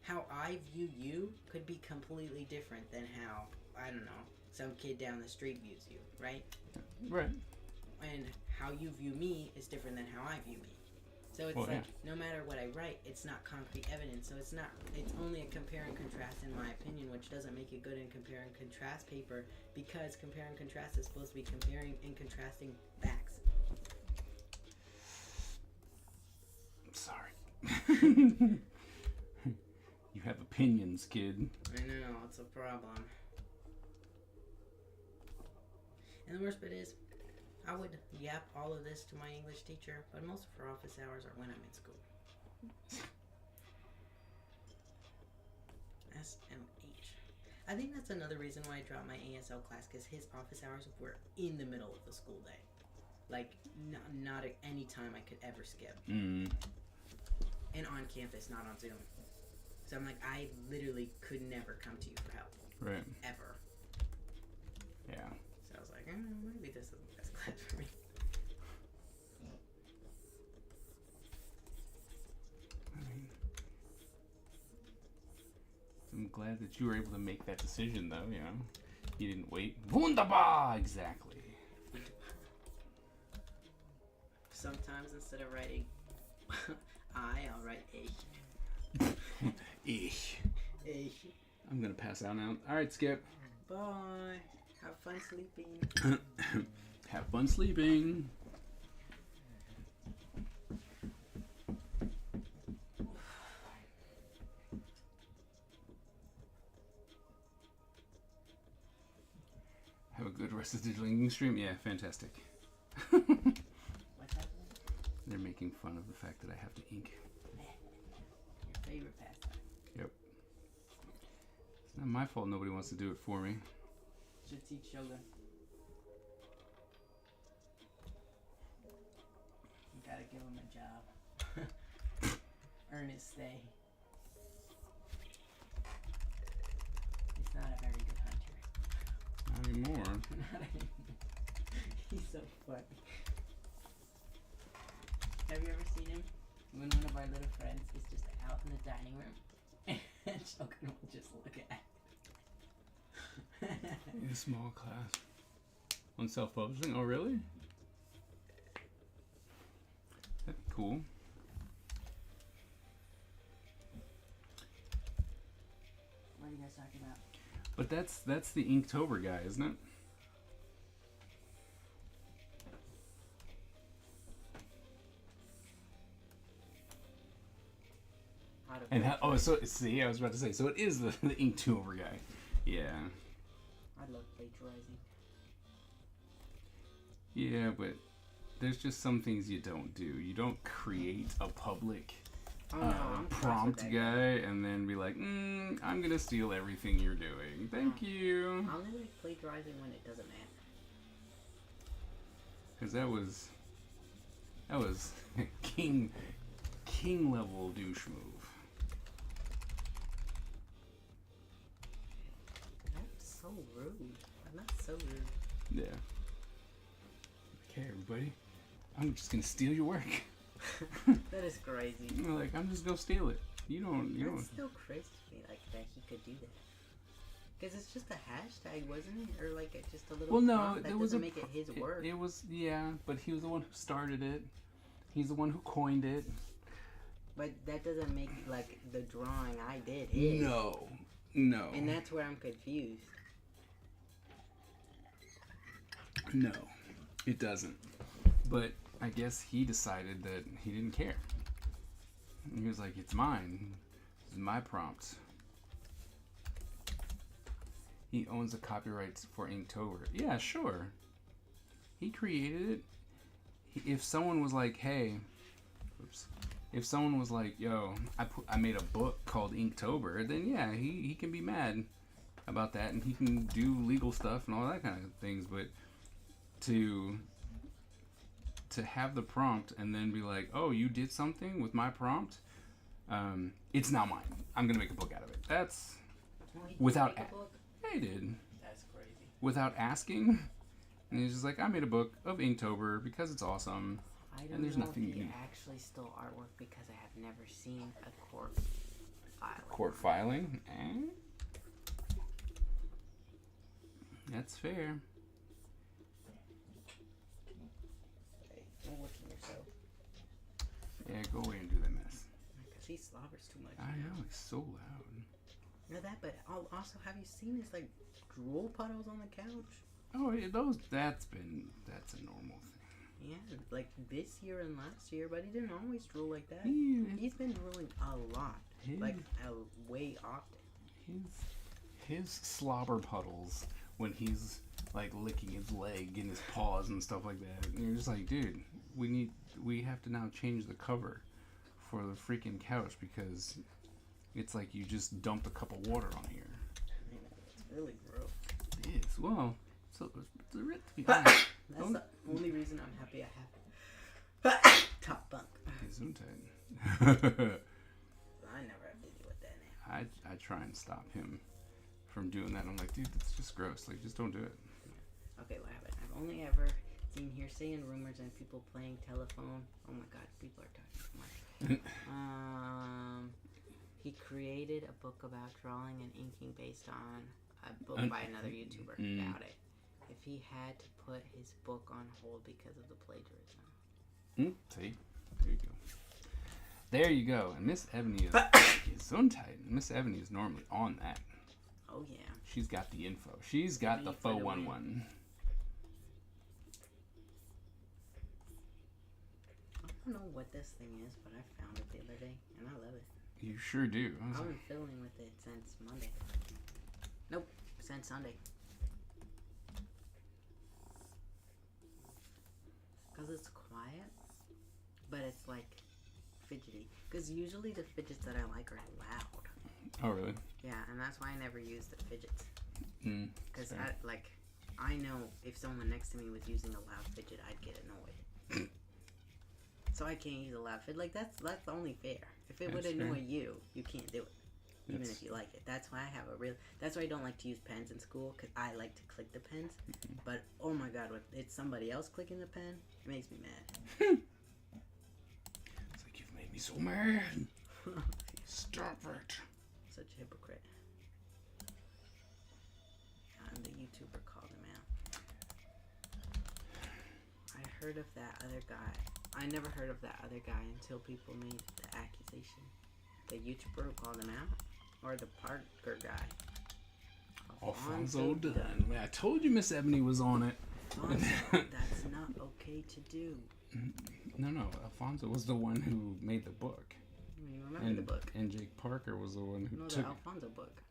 how I view you could be completely different than how, I don't know, some kid down the street views you, right? Right. And how you view me is different than how I view me. So it's no matter what I write, it's not concrete evidence. So it's only a compare and contrast in my opinion, which doesn't make it good in compare and contrast paper, because compare and contrast is supposed to be comparing and contrasting facts. Sorry. You have opinions, kid. I know, it's a problem. And the worst bit is, I would yap all of this to my English teacher, but most of her office hours are when I'm in school. SMH. I think that's another reason why I dropped my ASL class, because his office hours were in the middle of the school day. Like, not at any time I could ever skip. Mm. And on campus, not on Zoom. So I'm like, I literally could never come to you for help. Right. Ever. Yeah. So I was like, maybe this isn't the best class for me. I'm glad that you were able to make that decision, though, You didn't wait. Wunderbar! Exactly. Sometimes instead of writing I'll write ich. Ich. Ich. I'm gonna pass out now. Alright, Skip. Bye. Have fun sleeping. Have fun sleeping. Have a good rest of the digital inking stream. Yeah, fantastic. What's happening? They're making fun of the fact that I have to ink. Your favorite pastime. Yep. It's not my fault nobody wants to do it for me. Should teach Shogun. You gotta give him a job. Earn his stay. He's not a very good hunter. Not anymore. Not anymore. He's so funny. Have you ever seen him? When one of our little friends is just out in the dining room and Shogun will just look at it. In a small class. On self-publishing? Oh, really? That'd be cool. What are you guys talking about? But that's the Inktober guy, isn't it? And so see, I was about to say, so it is the Inktober guy. Yeah. I love plagiarizing. Yeah, but there's just some things you don't do. You don't create a public prompt guy and then be like, I'm gonna steal everything you're doing. Thank you. I only like plagiarizing when it doesn't matter. Because that was king level douche move. rude. That's so rude. Yeah. Okay, everybody. I'm just gonna steal your work. That is crazy. Like, I'm just gonna steal it. You don't. That's still crazy to me, like, that he could do that. Because it's just a hashtag, wasn't it? Or, like, just a little Well, no, prompt that there was doesn't a. make it his work. It was, yeah, but he was the one who started it. He's the one who coined it. But that doesn't make, like, the drawing I did his. No. And that's where I'm confused. No, it doesn't. But I guess he decided that he didn't care. And he was like, it's mine. This is my prompt. He owns the copyrights for Inktober. Yeah, sure. He created it. If someone was like, hey, if someone was like, yo, I made a book called Inktober, then yeah, he can be mad about that, and he can do legal stuff and all that kind of things. But to have the prompt and then be like, oh, you did something with my prompt, it's now mine. I'm gonna make a book out of it. That's without. Yeah, he did. That's crazy. Without asking, and he's just like, I made a book of Inktober because it's awesome. I don't And there's know nothing if you he can- actually stole artwork because I have never seen a court filing. Court filing? That's fair. Hey, don't look at yourself. Yeah, go away and do that mess. Because he slobbers too much. I know, it's so loud. You know that, but also, have you seen his, like, drool puddles on the couch? Oh, yeah, that's a normal thing. Yeah, like this year and last year, but he didn't always drool like that. He's been drooling a lot. Like, way often. His slobber puddles when he's like licking his leg and his paws and stuff like that. And you're just like, dude, we have to now change the cover for the freaking couch because it's like you just dumped a cup of water on here. I know, it's really gross. It is. Well, so it's a bit to be honest. That's the only reason I'm happy I have top bunk. Gesundheit. I never have to deal with that now. I try and stop him from doing that. I'm like, dude, that's just gross. Like, just don't do it. Okay, what happened? I've only ever seen hearsay and rumors and people playing telephone. Oh my god, people are talking too much. He created a book about drawing and inking based on a book by another YouTuber about it. If he had to put his book on hold because of the plagiarism. See? There you go. There you go. And Miss Ebony is Gesundheit. Miss Ebony is normally on that. Oh yeah. She's got the info. She's got the 411. I don't know what this thing is, but I found it the other day, and I love it. You sure do. I've been fiddling with it since Monday. Nope, since Sunday. Because it's quiet, but it's like fidgety. Because usually the fidgets that I like are loud. Oh, really? Yeah, and that's why I never use the fidgets. Because fair. I know if someone next to me was using a loud fidget, I'd get annoyed. So I can't use a loud fidget. Like that's only fair. If it would That's annoy fair. you, you can't do it. Even That's- if you like it. That's why I have that's why I don't like to use pens in school, because I like to click the pens. But oh my god, when it's somebody else clicking the pen, it makes me mad. It's like, you've made me so mad. Stop it. Such a hypocrite. And the YouTuber called him out. I heard of that other guy. I never heard of that other guy until people made the accusation. The YouTuber who called him out? Or the Parker guy? Alfonso Dunn. Man, I told you Miss Ebony was on it. Alfonso, that's not okay to do. No. Alfonso was the one who made the book. You remember the book? And Jake Parker was the one who No, took the Alfonso book.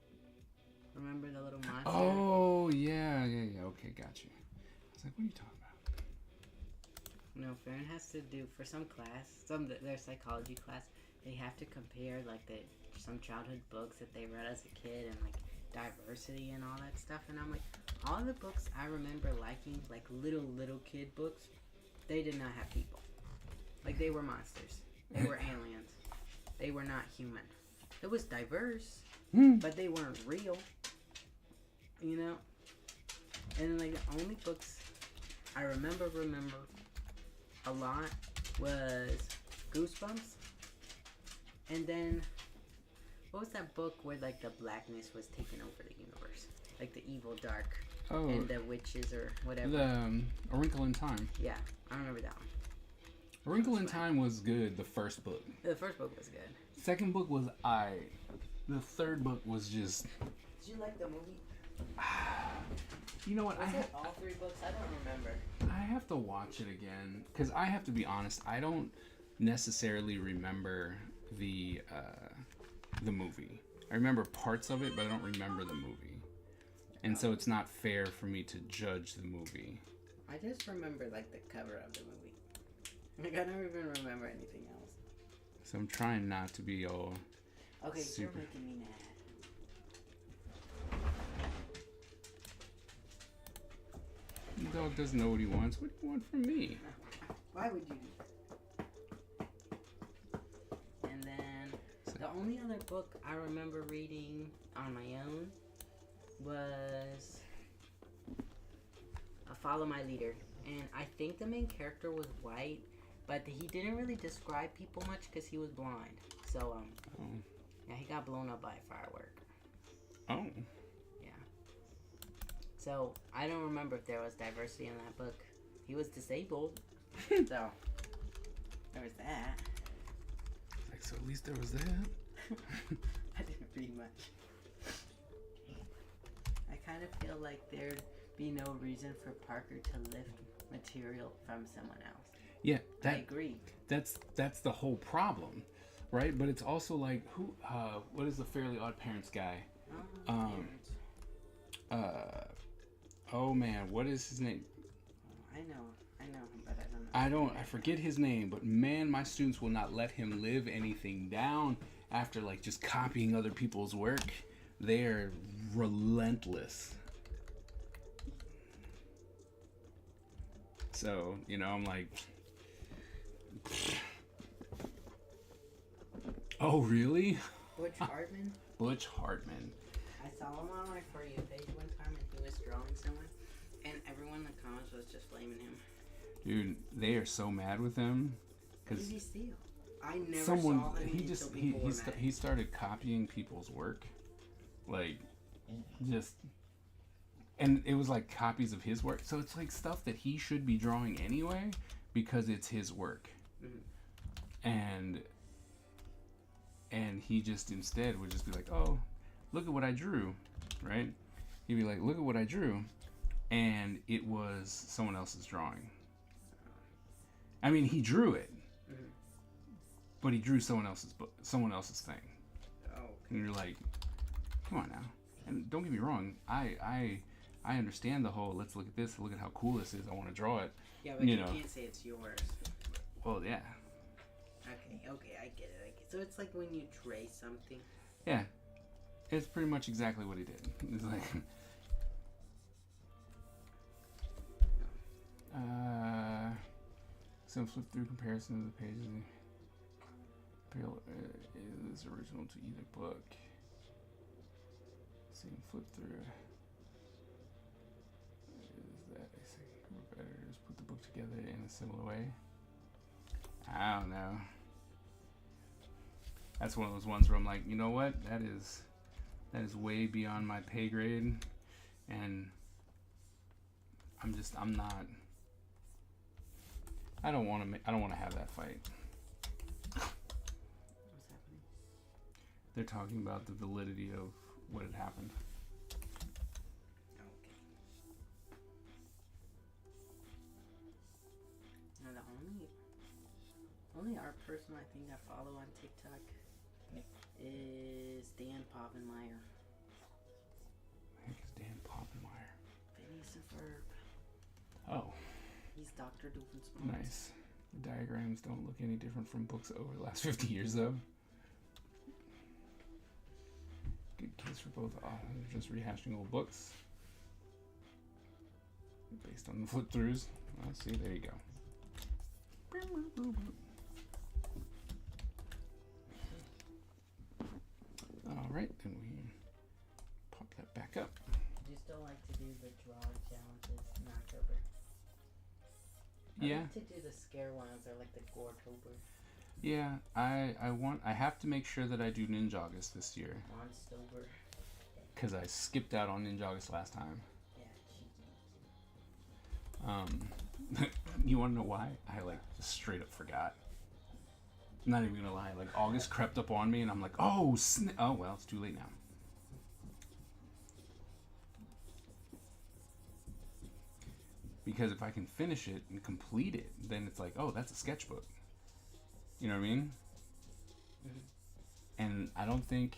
Remember the little monster? Oh, yeah. Okay, got you. I was like, what are you talking about? No, Farron has to do, for some class, their psychology class, they have to compare, like, some childhood books that they read as a kid and, like, diversity and all that stuff. And I'm like, all the books I remember liking, like, little kid books, they did not have people. Like, they were monsters. They were aliens. They were not human. It was diverse, but they weren't real. You know? And then, like, the only books I remember a lot was Goosebumps. And then, what was that book where, like, the blackness was taking over the universe? Like, the evil dark and the witches or whatever. A Wrinkle in Time. Yeah, I remember that one. A Wrinkle in Time was good, the first book. The first book was good. Second book was The third book was just... Did you like the movie? You know what? Was it all three books? I don't remember. I have to watch it again because I have to be honest. I don't necessarily remember the movie. I remember parts of it, but I don't remember the movie, and so it's not fair for me to judge the movie. I just remember like the cover of the movie. Like I don't even remember anything else. So I'm trying not to be all. Okay, super. you're making me mad. The dog doesn't know what he wants. What do you want from me? Why would you do that? And then the only other book I remember reading on my own was Follow My Leader. And I think the main character was white, but he didn't really describe people much because he was blind. So, yeah, he got blown up by a firework. Oh. So, I don't remember if there was diversity in that book. He was disabled. So, there was that. Like, so at least there was that. I didn't read much. I kind of feel like there'd be no reason for Parker to lift material from someone else. Yeah, I agree. That's the whole problem, right? But it's also like, what is the Fairly Odd Parents guy? Oh man, what is his name? I know him, but I don't know. I forget his name, but man, my students will not let him live anything down after like just copying other people's work. They're relentless. So, I'm like, oh really? Butch Hartman? Butch Hartman. I saw him on my For You page one time and he was drawing someone and everyone in the comments was just blaming him. Dude, they are so mad with him. What did he steal? I never saw him until people were mad. He started copying people's work. Like, just... And it was like copies of his work. So it's like stuff that he should be drawing anyway because it's his work. Mm-hmm. And he just instead would just be like, oh, look at what I drew, right? He'd be like, look at what I drew. And it was someone else's drawing. I mean, he drew it. Mm-hmm. But he drew someone else's thing. Oh. Okay. And you're like, come on now. And don't get me wrong, I understand the whole, let's look at this, look at how cool this is, I want to draw it. Yeah, but you can't say it's yours. Well, yeah. Okay, I get it. So it's like when you trace something. Yeah. It's pretty much exactly what he did. It's like... So flip through comparison of the pages. Is original to either book. See him flip through. Is that a second group of editors put the book together in a similar way? I don't know. That's one of those ones where I'm like, you know what? That is way beyond my pay grade, and I'm not. I don't want to have that fight. What's happening? They're talking about the validity of what had happened. Okay. Now the only art person I think I follow on TikTok is Dan Povenmire. I think it's Dan Povenmire. Phineas and Ferb. Oh. He's Dr. Doofenshmirtz. Nice. The diagrams don't look any different from books over the last 50 years, though. Good case for both authors, just rehashing old books. Based on the flip-throughs. Well, see, there you go. Alright, then we pop that back up. Just still like to do the drawing challenges in October. I Yeah. like to do the scare ones or like the Goretober. Yeah, I have to make sure that I do Ninjagus this year Monstober. because I skipped out on Ninjagus last time. Yeah, cheeky. You want to know why? I like just straight up forgot. I'm not even gonna lie. Like August crept up on me, and I'm like, oh, oh well, it's too late now. Because if I can finish it and complete it, then it's like, oh, that's a sketchbook. You know what I mean? Mhm. And I don't think,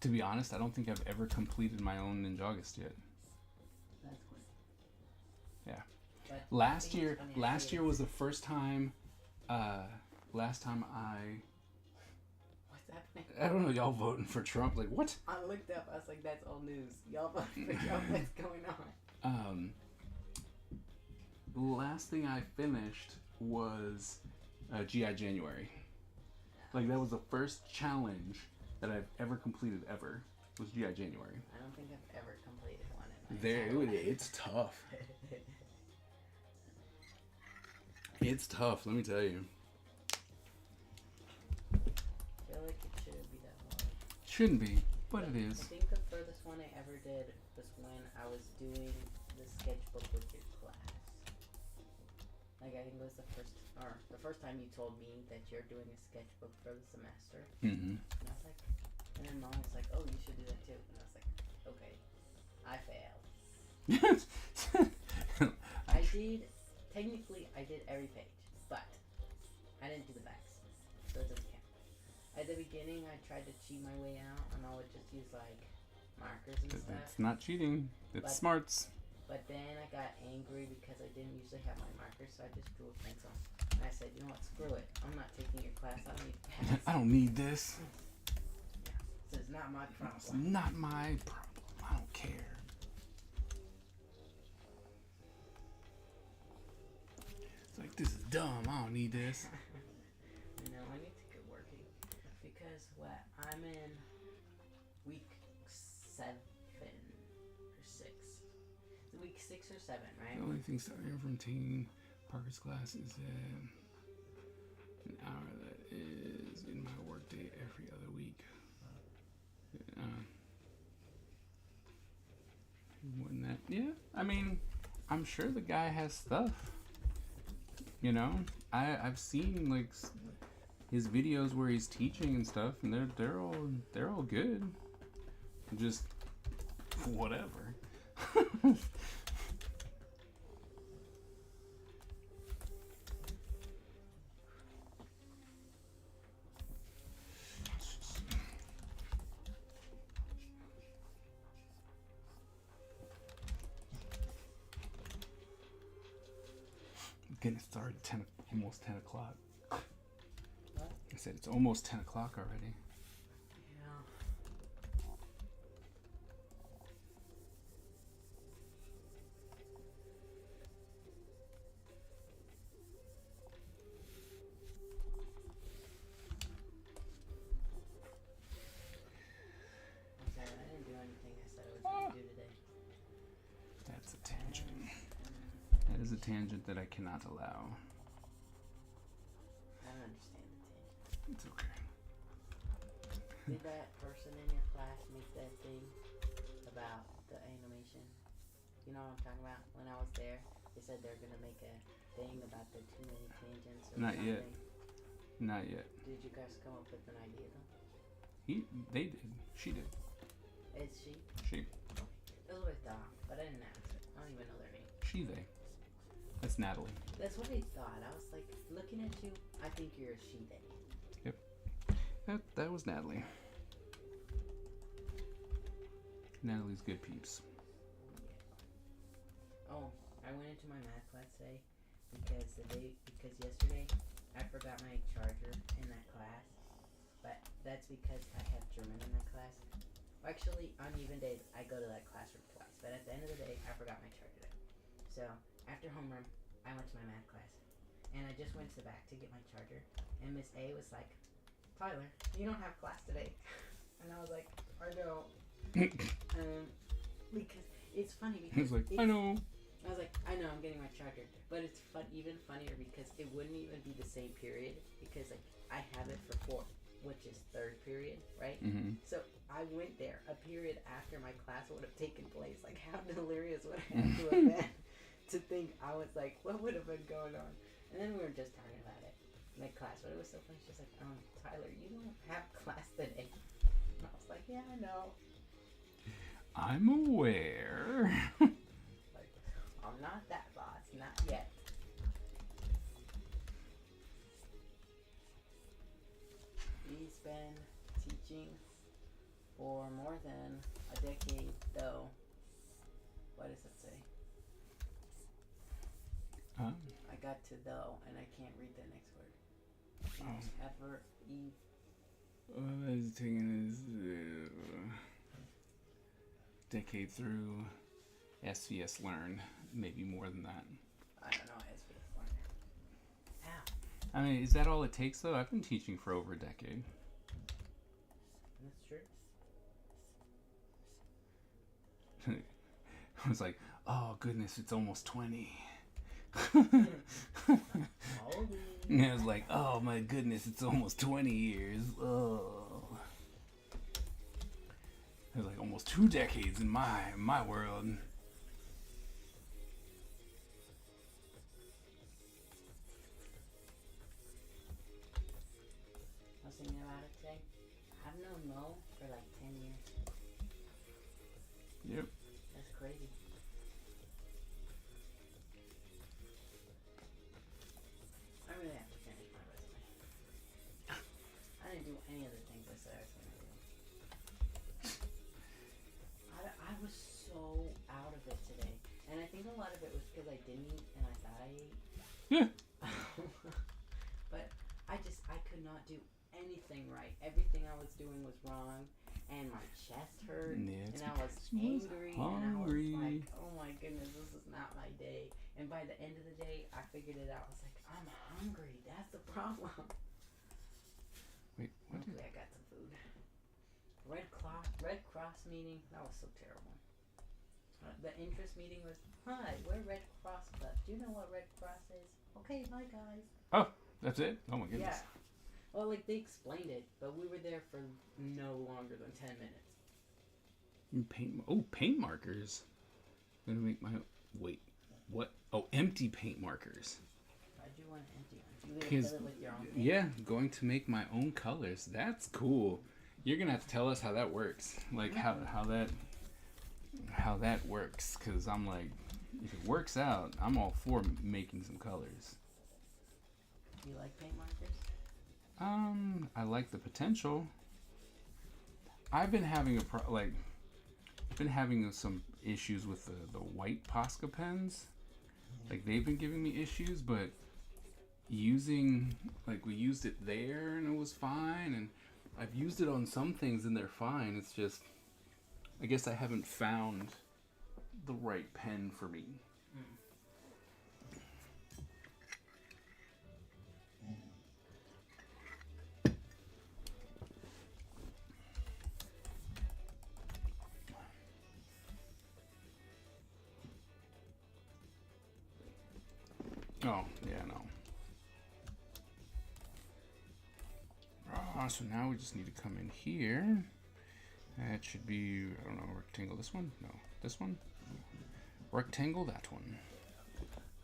to be honest, I don't think I've ever completed my own Ninjagus yet. That's cool. Yeah. But Last I think year, it's funny, I last hate year it. was the first time. Last time What's happening? I don't know, y'all voting for Trump. Like what? I looked up. I was like, "That's old news. Y'all voted for Trump. What's going on?" The last thing I finished was GI January. Like that was the first challenge that I've ever completed ever. Was GI January. I don't think I've ever completed one in my There, entire life. it's tough. It's tough. Let me tell you. I feel like it shouldn't be that hard. Shouldn't be, but it is. I think the furthest one I ever did was when I was doing the sketchbook with your class. Like I think it was the first time you told me that you're doing a sketchbook for the semester. Mm-hmm. And I was like, and then mom was like, "Oh, you should do that too." And I was like, "Okay." I failed. Technically I did every page, but I didn't do the backs, so it doesn't count. At the beginning, I tried to cheat my way out, and I would just use like markers and stuff. It's not cheating. It's But- smarts. But then I got angry because I didn't usually have my markers, so I just drew a pencil. And I said, "You know what? Screw it. I'm not taking your class. I don't need to pass." I don't need this. So it's not my It's problem. not my problem. I don't care. It's like, this is dumb. I don't need this. I know, I need to get working. Because I'm in week 7 or 6. It's week 6 or 7, right? The only thing starting from teen Parker's class is an hour that is in my workday every other week. More than that, yeah. I mean, I'm sure the guy has stuff. You know, I've seen like his videos where he's teaching and stuff, and they're all good. Just whatever. Getting started almost 10 o'clock. What? I said it's almost 10 o'clock already. Yeah. I'm sorry, I didn't do anything I said I was going to do today. That's a tangent. That is a tangent that I cannot allow. I don't understand the tangent. It's okay. Did that person in your class make that thing about the animation? You know what I'm talking about? When I was there, they said they're gonna make a thing about the too many tangents or Not something. yet. Not yet. Did you guys come up with an idea though? They did. She did. Is she? She. That's what I thought, but I didn't ask. I don't even know their name. She, they. That's Natalie. That's what I thought. I was like, looking at you, I think you're a she they. That was Natalie. Natalie's good peeps. Oh, I went into my math class today because yesterday I forgot my charger in that class. But that's because I have German in that class. Actually, on even days, I go to that classroom twice. But at the end of the day, I forgot my charger there. So, after homeroom, I went to my math class. And I just went to the back to get my charger. And Miss A was like, "Tyler, you don't have class today." And I was like, "I don't." Because it's funny because He's like, I know. I was like, I know, I'm getting my charger, but it's even funnier because it wouldn't even be the same period because like I have it for fourth, which is third period, right? Mm-hmm. So I went there a period after my class would have taken place. Like, how delirious would I have to have been to think I was like, what would have been going on? And then we were just talking about it, like class. But it was so funny. She's like, Tyler, you don't have class today. And I was like, yeah, I know. I'm aware. Like, I'm not that boss, not yet. He's been teaching for more than a decade, though. What does it say? I got to though, and I can't read the next word. Ever Eve. He's taking his decade through SVS Learn, maybe more than that. I don't know, SVS Learn. Ow. I mean, is that all it takes though? I've been teaching for over a decade. That's true. I was like, oh goodness, it's almost 20. And I was like, oh my goodness, it's almost 20 years. Oh. It was like almost 2 decades in my world. I was thinking about it today. I've known Mo for like 10 years. Yep. That's crazy. I really have to finish my resume. I didn't do any of the things I said I was going to do. I was so out of it today. And I think a lot of it was because I didn't eat and I thought I ate. Yeah. But I could not do anything right. Everything I was doing was wrong. And my chest hurt. Yeah, And I was angry. And I was like, oh my goodness, this is not my day. And by the end of the day, I figured it out. I was like, I'm hungry. That's the problem. Wait, what Hopefully I got some food. Red Cross meeting. That was so terrible. The interest meeting was, hi, we're Red Cross Club. Do you know what Red Cross is? Okay, bye guys. Oh, that's it? Oh my goodness. Yeah. Well, like they explained it, but we were there for no longer than 10 minutes. Paint markers. I'm gonna make my wait. What? Oh, empty paint markers. Why'd you want empty ones? You gonna fill it with your own paint? Yeah, going to make my own colors. That's cool. You're gonna have to tell us how that works. Like how that works. Cause I'm like, if it works out, I'm all for making some colors. You like paint markers? I like the potential. I've been having some issues with the white Posca pens. Like they've been giving me issues, but we used it there and it was fine, and I've used it on some things and they're fine. It's just, I guess I haven't found the right pen for me. Oh, yeah, no. So now we just need to come in here. That should be, I don't know, rectangle this one? No, this one? Rectangle that one.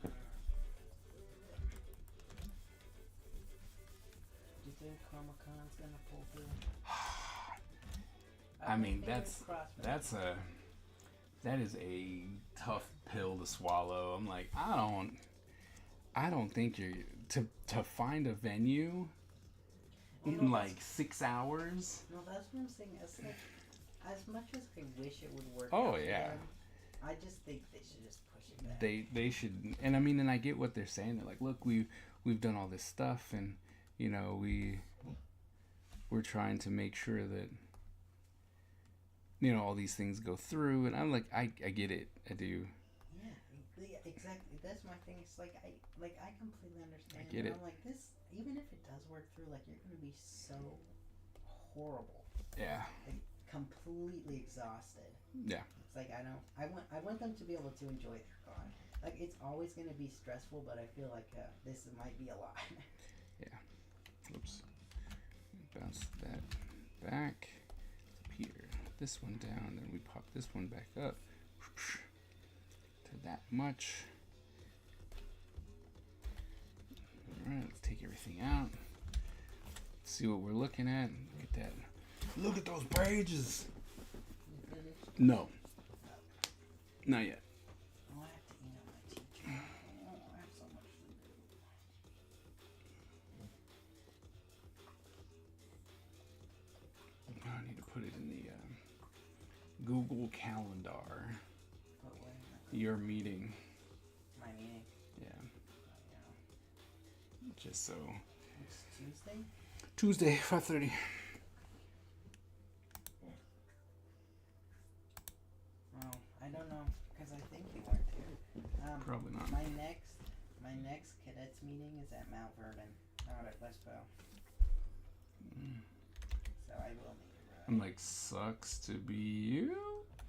Do you think Comic-Con's gonna pull through? I mean, that is a tough pill to swallow. I'm like, I don't think you're to find a venue in like 6 hours. No, that's what I'm saying. It's like, as much as I wish it would work. Oh out yeah. for them, I just think they should just push it back. They should, and I mean, and I get what they're saying. They're like, look, we've done all this stuff, and you know, we're trying to make sure that, you know, all these things go through, and I'm like, I get it, I do. Yeah, exactly. That's my thing. It's like I completely understand. I get it. I'm like, this, even if it does work through, like you're gonna be so horrible. Yeah. completely exhausted. Yeah. It's like I want them to be able to enjoy their car. Like it's always going to be stressful, but I feel like this might be a lot. Oops. Bounce that back up here. This one down, then we pop this one back up to that much. Alright, let's take everything out. Let's see what we're looking at. Look at that. Look at those pages. No. Not yet. Oh, I have to email my teacher. Oh, I have so much to do. I need to put it in the Google Calendar. But when Your meeting. my meeting? Yeah. Yeah. Just so. It's Tuesday? Tuesday, 5:30. Oh, I don't know, because I think you weren't here. Probably not. My next cadets meeting is at Mount Vernon, out at Westbow. So I will need to run. I'm like, sucks to be you.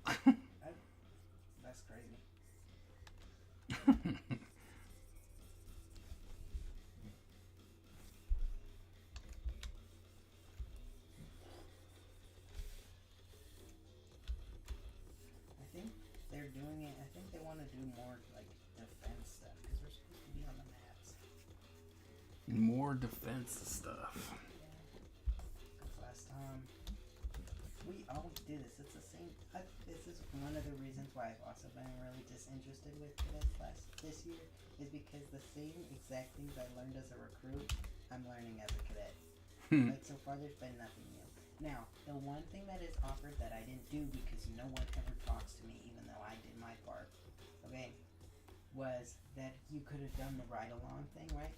That's crazy. I think they're doing it. I think they want to do more like defense stuff because we're supposed to be on the maps. More defense stuff. Because last time we always do this. It's the same. This is one of the reasons why I've also been really disinterested with this year is because the same exact things I learned as a recruit, I'm learning as a cadet. Like so far, there's been nothing new. Now, the one thing that is offered that I didn't do because no one ever talks to me, even though I did my part, okay, was that you could have done the ride-along thing, right?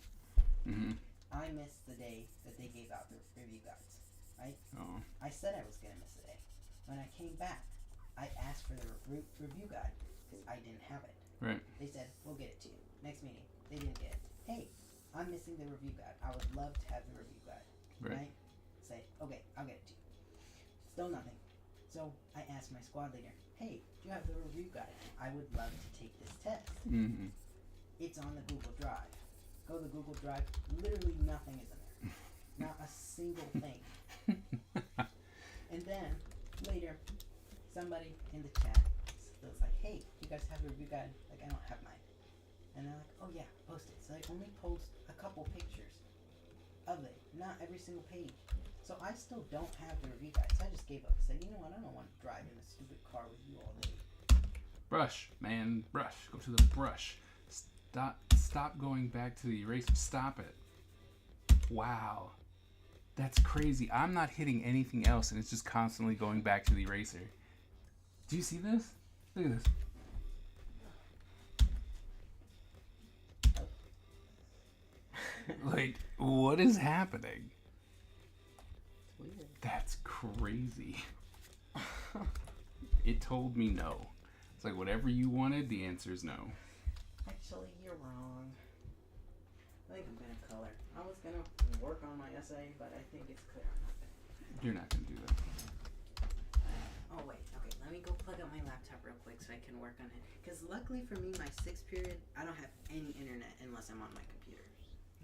Mm-hmm. I missed the day that they gave out the review guides, right? Oh. I said I was gonna miss the day. When I came back, I asked for the review guide because I didn't have it. Right. They said, we'll get it to you. Next meeting, they didn't get it. Hey, I'm missing the review guide. I would love to have the review guide. Right. Say, okay, I'll get it to you. Still nothing. So I asked my squad leader, hey, do you have the review guide? I would love to take this test. Mm-hmm. It's on the Google Drive. Go to the Google Drive. Literally nothing is in there. Not a single thing. And then later, somebody in the chat was like, hey, you guys have a review guide? Like, I don't have mine. And they're like, oh yeah, post it. So I only post a couple pictures of it, not every single page. So I still don't have the review guide. So I just gave up. I said, you know what? I don't want to drive in a stupid car with you all day. Brush, man, brush. Go to the brush. Stop going back to the eraser. Stop it. Wow. That's crazy. I'm not hitting anything else, and it's just constantly going back to the eraser. Do you see this? Look at this. Like, what is happening? It's weird. That's crazy. It told me no. It's like, whatever you wanted, the answer is no. Actually, you're wrong. I think I'm gonna color. I was gonna work on my essay, but I think it's clear I'm not gonna. You're not going to do that. Oh wait, okay. Let me go plug up my laptop real quick so I can work on it. Because luckily for me, my 6th period, I don't have any internet unless I'm on my computer.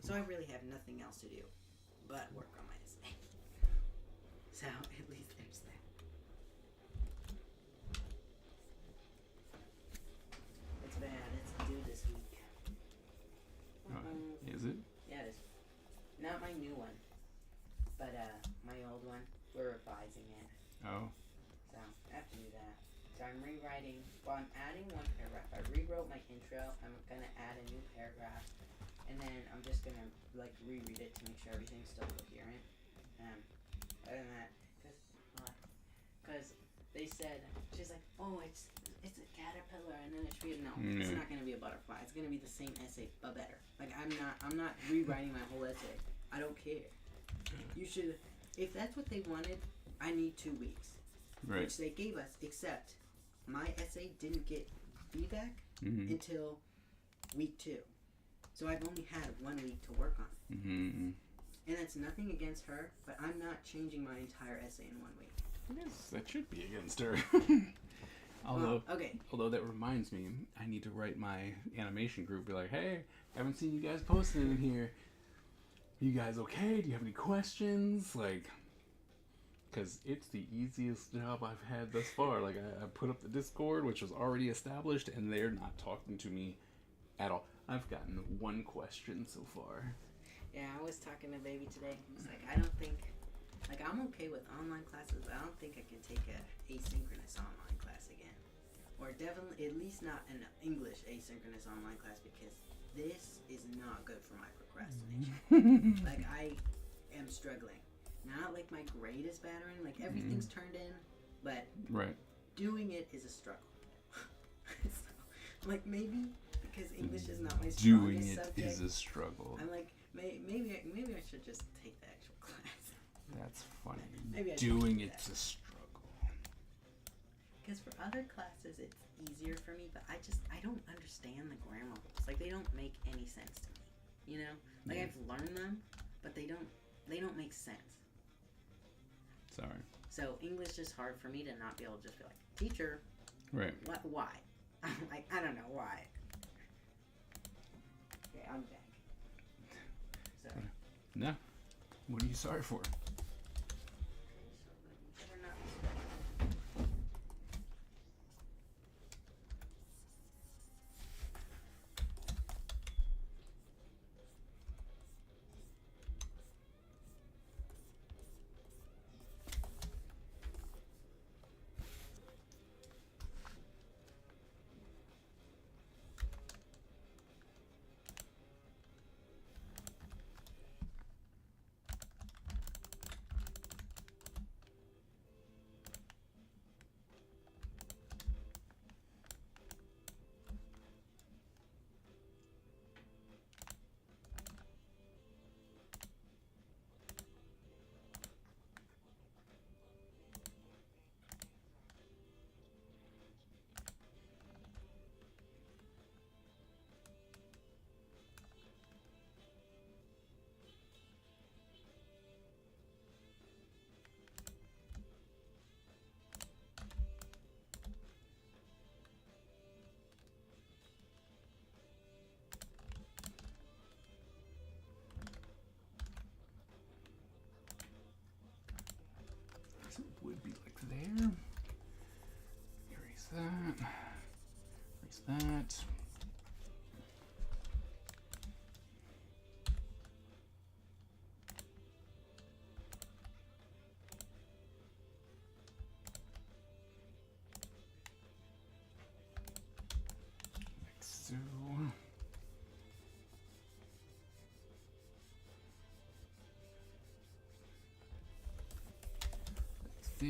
So I really have nothing else to do but work on my essay. So at least there's that. It's bad. It's due this week. Is it? Yeah, it is. Not my new one, but my old one. We're revising it, Oh. so I have to do that. So I'm rewriting. Well, I'm adding one paragraph. I rewrote my intro. I'm gonna add a new paragraph, and then I'm just gonna like reread it to make sure everything's still coherent. Other than that, because they said she's like, oh, it's a caterpillar, and then it's no, it's not gonna be a butterfly. It's gonna be the same essay but better. Like I'm not rewriting my whole essay. I don't care. You should, if that's what they wanted, I need 2 weeks, Right. which they gave us. Except my essay didn't get feedback until week 2, so I've only had 1 week to work on it. Mm-hmm. And that's nothing against her, but I'm not changing my entire essay in 1 week. I guess that should be against her. although, Well, okay. although that reminds me, I need to write my animation group. Be like, hey, haven't seen you guys posting in here. You guys okay? Do you have any questions? Like, because it's the easiest job I've had thus far. Like, I put up the Discord, which was already established, and they're not talking to me at all. I've gotten one question so far. Yeah, I was talking to Baby today. He's like, I don't think, like, I'm okay with online classes, but I don't think I can take a asynchronous online class again. Or definitely, at least not an English asynchronous online class, because this is not good for my procrastination. Like, I am struggling. Not like my grade is battering, like everything's turned in, but Right. doing it is a struggle. So, like, maybe because English is not my Doing strongest it subject, is a struggle. I'm like, maybe I should just take the actual class. That's funny. Maybe I should Doing do it's that. a struggle. Because for other classes, it's easier for me, but I don't understand the grammar rules. Like, they don't make any sense to me. You know, like Yeah. I've learned them, but they don't make sense. Sorry. So English is hard for me to not be able to just be like, teacher, Right. what? Why? I'm like, I don't know why. Okay, I'm back. Sorry. No. What are you sorry for? Better not be sweating. So it would be like there. Erase that. Erase that. Like so. Like so.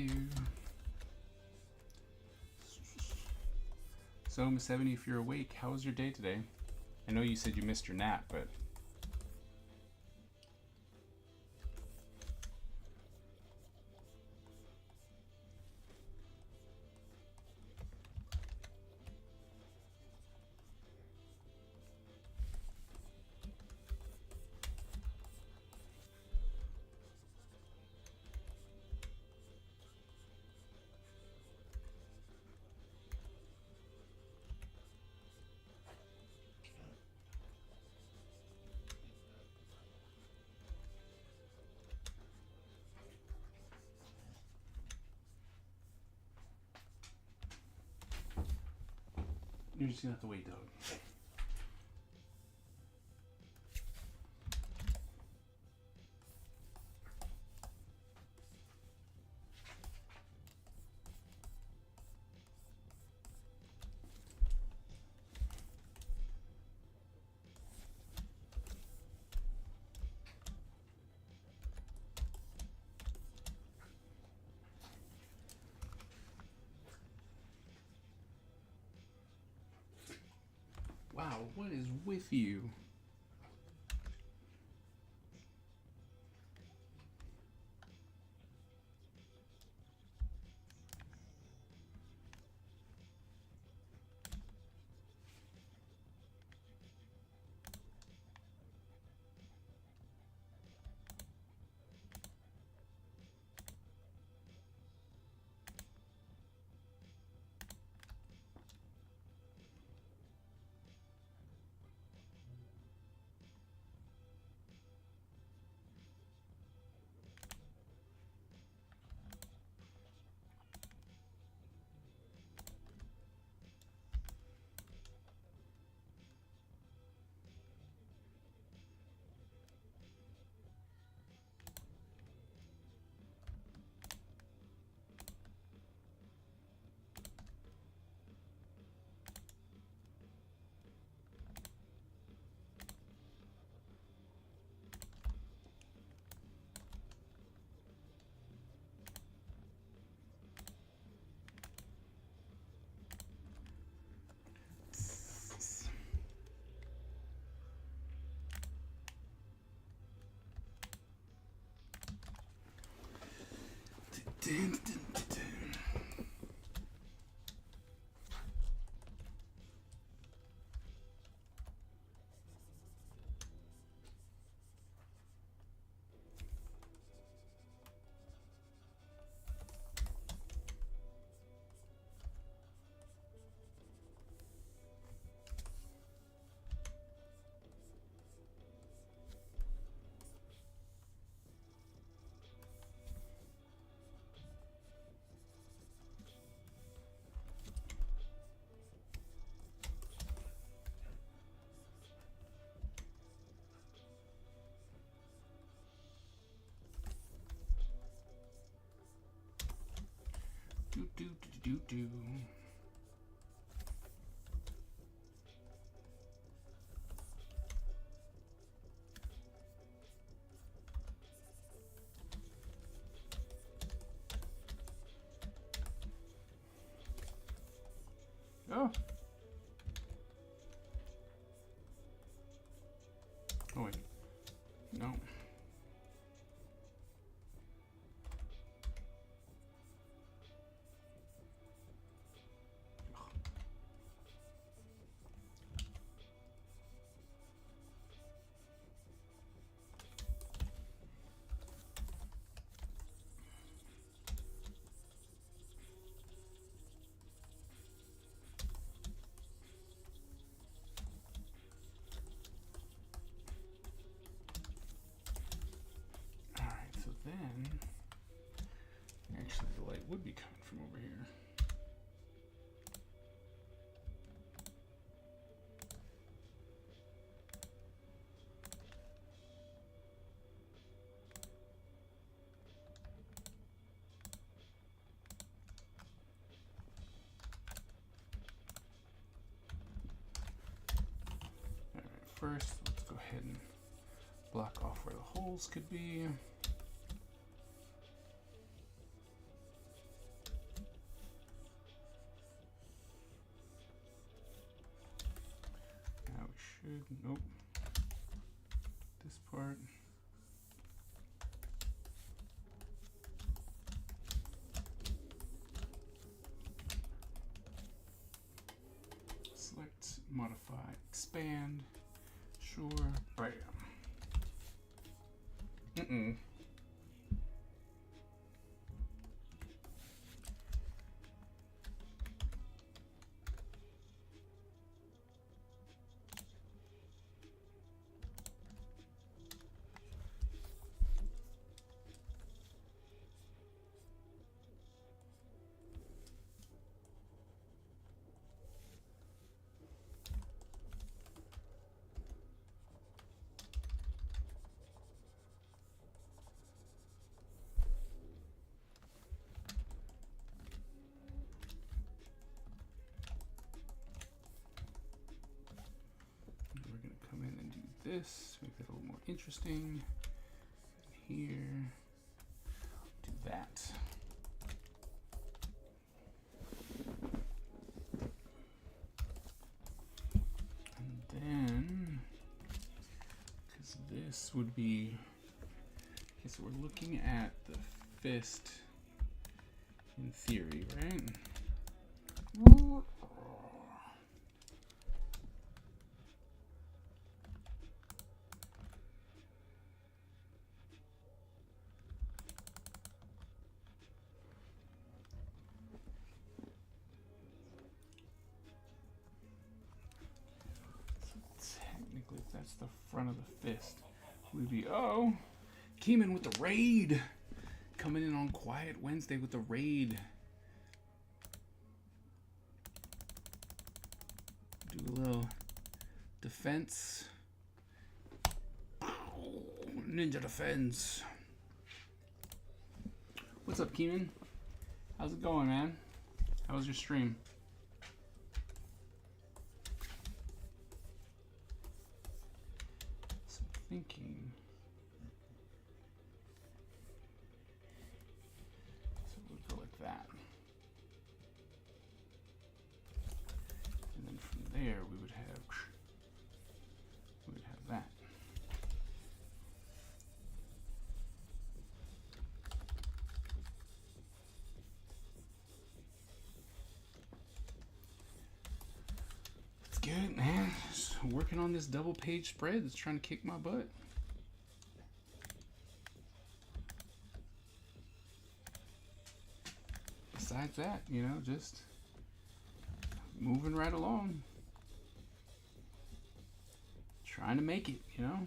So, Miss Ebony, if you're awake, how was your day today? I know you said you missed your nap, but you're just gonna have to wait, dog. Wow, what is with you? Dun, dun, dun, dun. Do, do, do, do, do. Oh. Oh wait. No. Alright, so then actually the light would be coming from over here. First, let's go ahead and block off where the holes could be. Now we should, nope. This part. Select, modify, expand. Sure, bam. This, make that a little more interesting. Here, do that. And then, because this would be, okay, so we're looking at the fist in theory, right? If that's the front of the fist, we'd be, oh, Keeman with the raid. Coming in on Quiet Wednesday with the raid. Do a little defense. Ninja defense. What's up, Keeman? How's it going, man? How was your stream? Thinking. So we'll go like that. And then from there we would have that. working on this double page spread that's trying to kick my butt. Besides that, you know, just moving right along. Trying to make it, you know.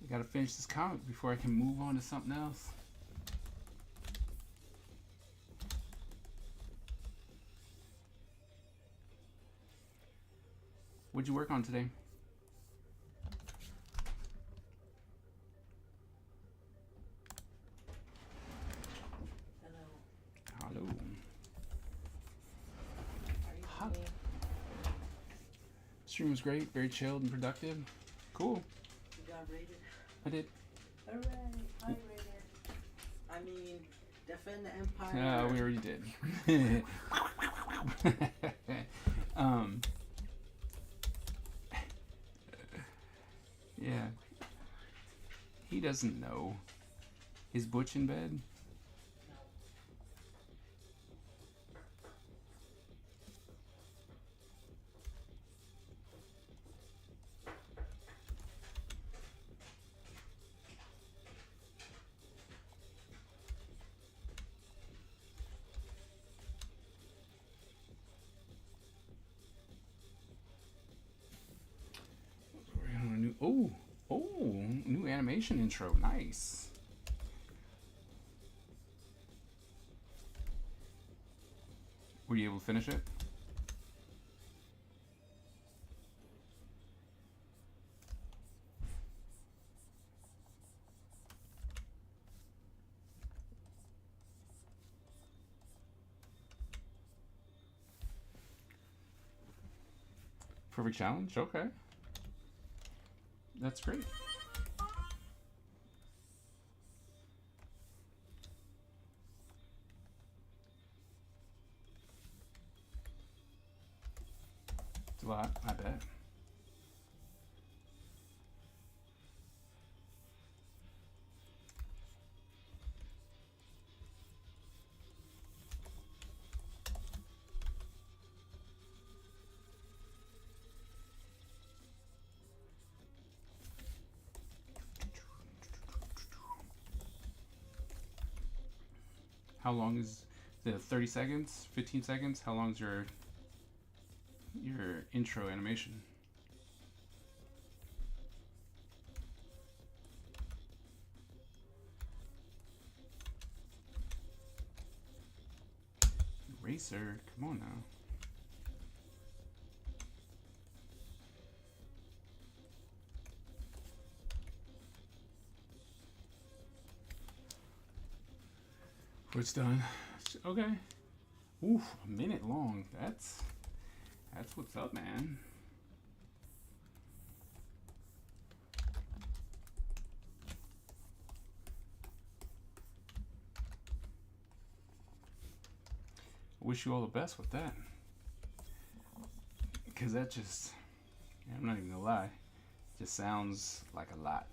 I gotta finish this comic before I can move on to something else. What'd you work on today? Hello. Hello. Are you Hi. doing? Stream was great, very chilled and productive. Cool. You got rated? I did. Hooray! I rated. I mean, defend the empire. Yeah, we already did. Yeah. He doesn't know. Is Butch in bed? New animation intro. Nice. Were you able to finish it? Perfect challenge? Okay. That's great. It's a lot, I bet. How long is the 30 seconds? 15 seconds? How long is your intro animation? Racer, come on now. It's done. Okay. Oof, a minute long. That's what's up, man. I wish you all the best with that. Because that just, I'm not even gonna lie, just sounds like a lot.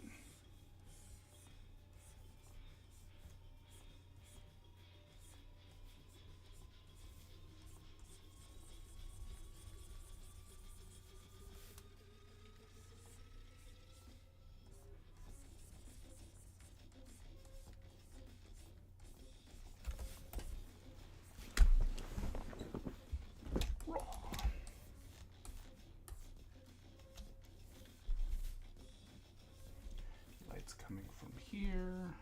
Lights coming from here.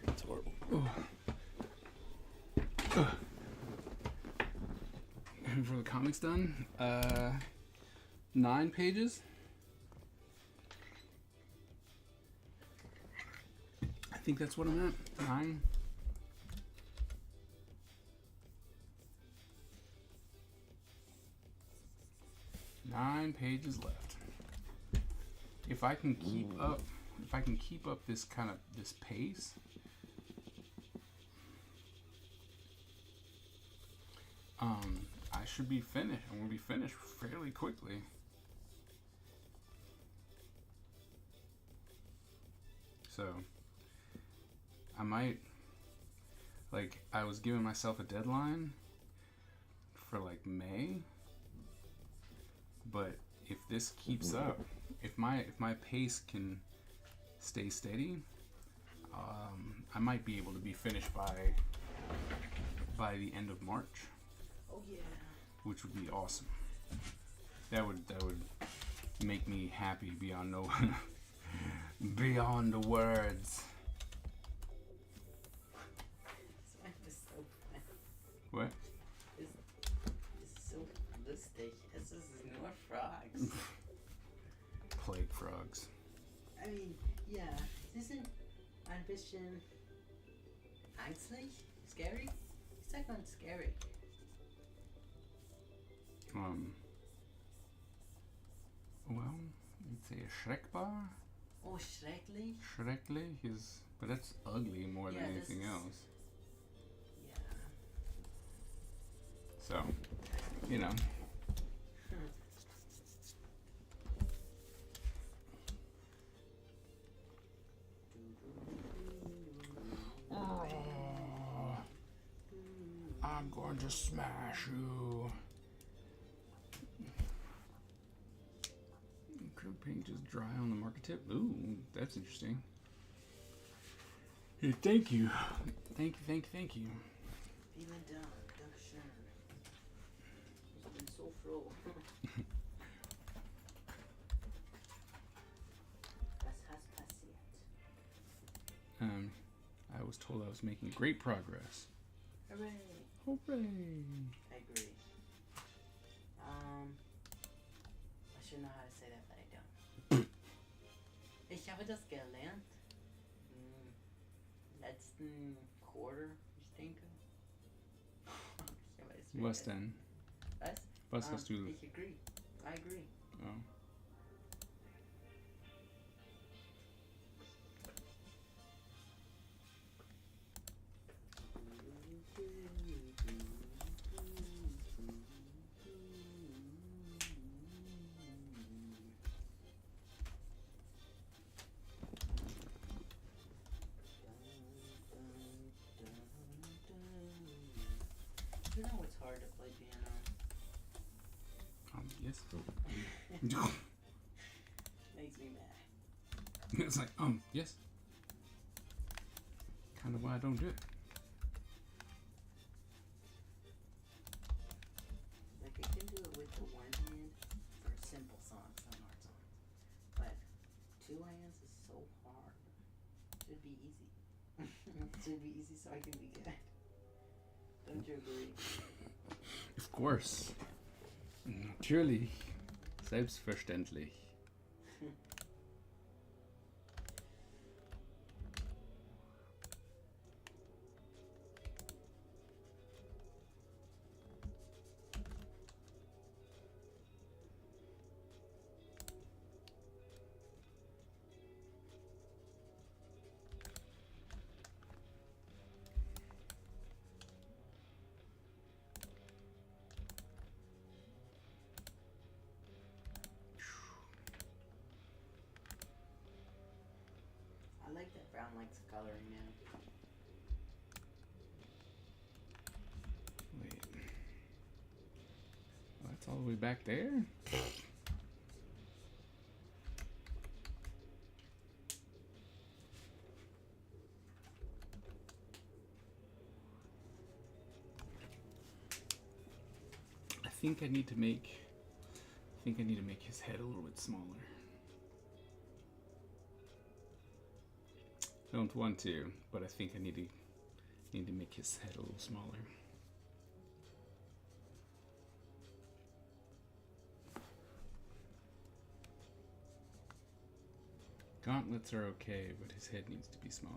It's horrible. Oh. comics done. 9 pages. I think that's what I'm at. 9. Nine pages left. If I can keep up this this pace, I should be finished. I'm gonna be finished fairly quickly. So I might, like, I was giving myself a deadline for like May, but if this keeps up, if my pace can stay steady, I might be able to be finished by the end of March. Oh yeah. Which would be awesome. That would make me happy beyond beyond the words. This is so fun. What? This is so lustig. Es ist nur frogs. Plague frogs. I mean, yeah, sie sind ein bisschen ängstlich, scary. Ich sag mal scary. Well, you'd say erschreckbar. Oh, schrecklich. Schrecklich is, but that's ugly more than Yeah, anything that's- else. Yeah. So, you know. I'm going to smash you. Acrylic paint just dry on the marker tip. Ooh, that's interesting. Hey, thank you. Thank you. Vielen Dank, Dankeschön. Ich bin so froh. Was has passiert? I was told I was making great progress. Hooray! Hooray! I agree. I should know how to say that, but I don't. Ich habe das gelernt im letzten Quarter, ich denke. Ich weiß Was denn? Was? Was hast du? Ich agree. I agree. Oh. You know it's hard to play piano. Yes. Makes me mad. It's like, yes. Kind of why I don't do it. Like I can do it with the one hand for simple songs, not hard songs. But 2 hands is so hard. Should be easy. Should be easy so I can be good. Don't you agree? Of course. Natürlich. Selbstverständlich. I like that Brown likes coloring now. Wait. Oh, that's all the way back there? I think I need to make his head a little bit smaller. Don't want to, but I think I need to make his head a little smaller. gauntlets are okay, but his head needs to be smaller.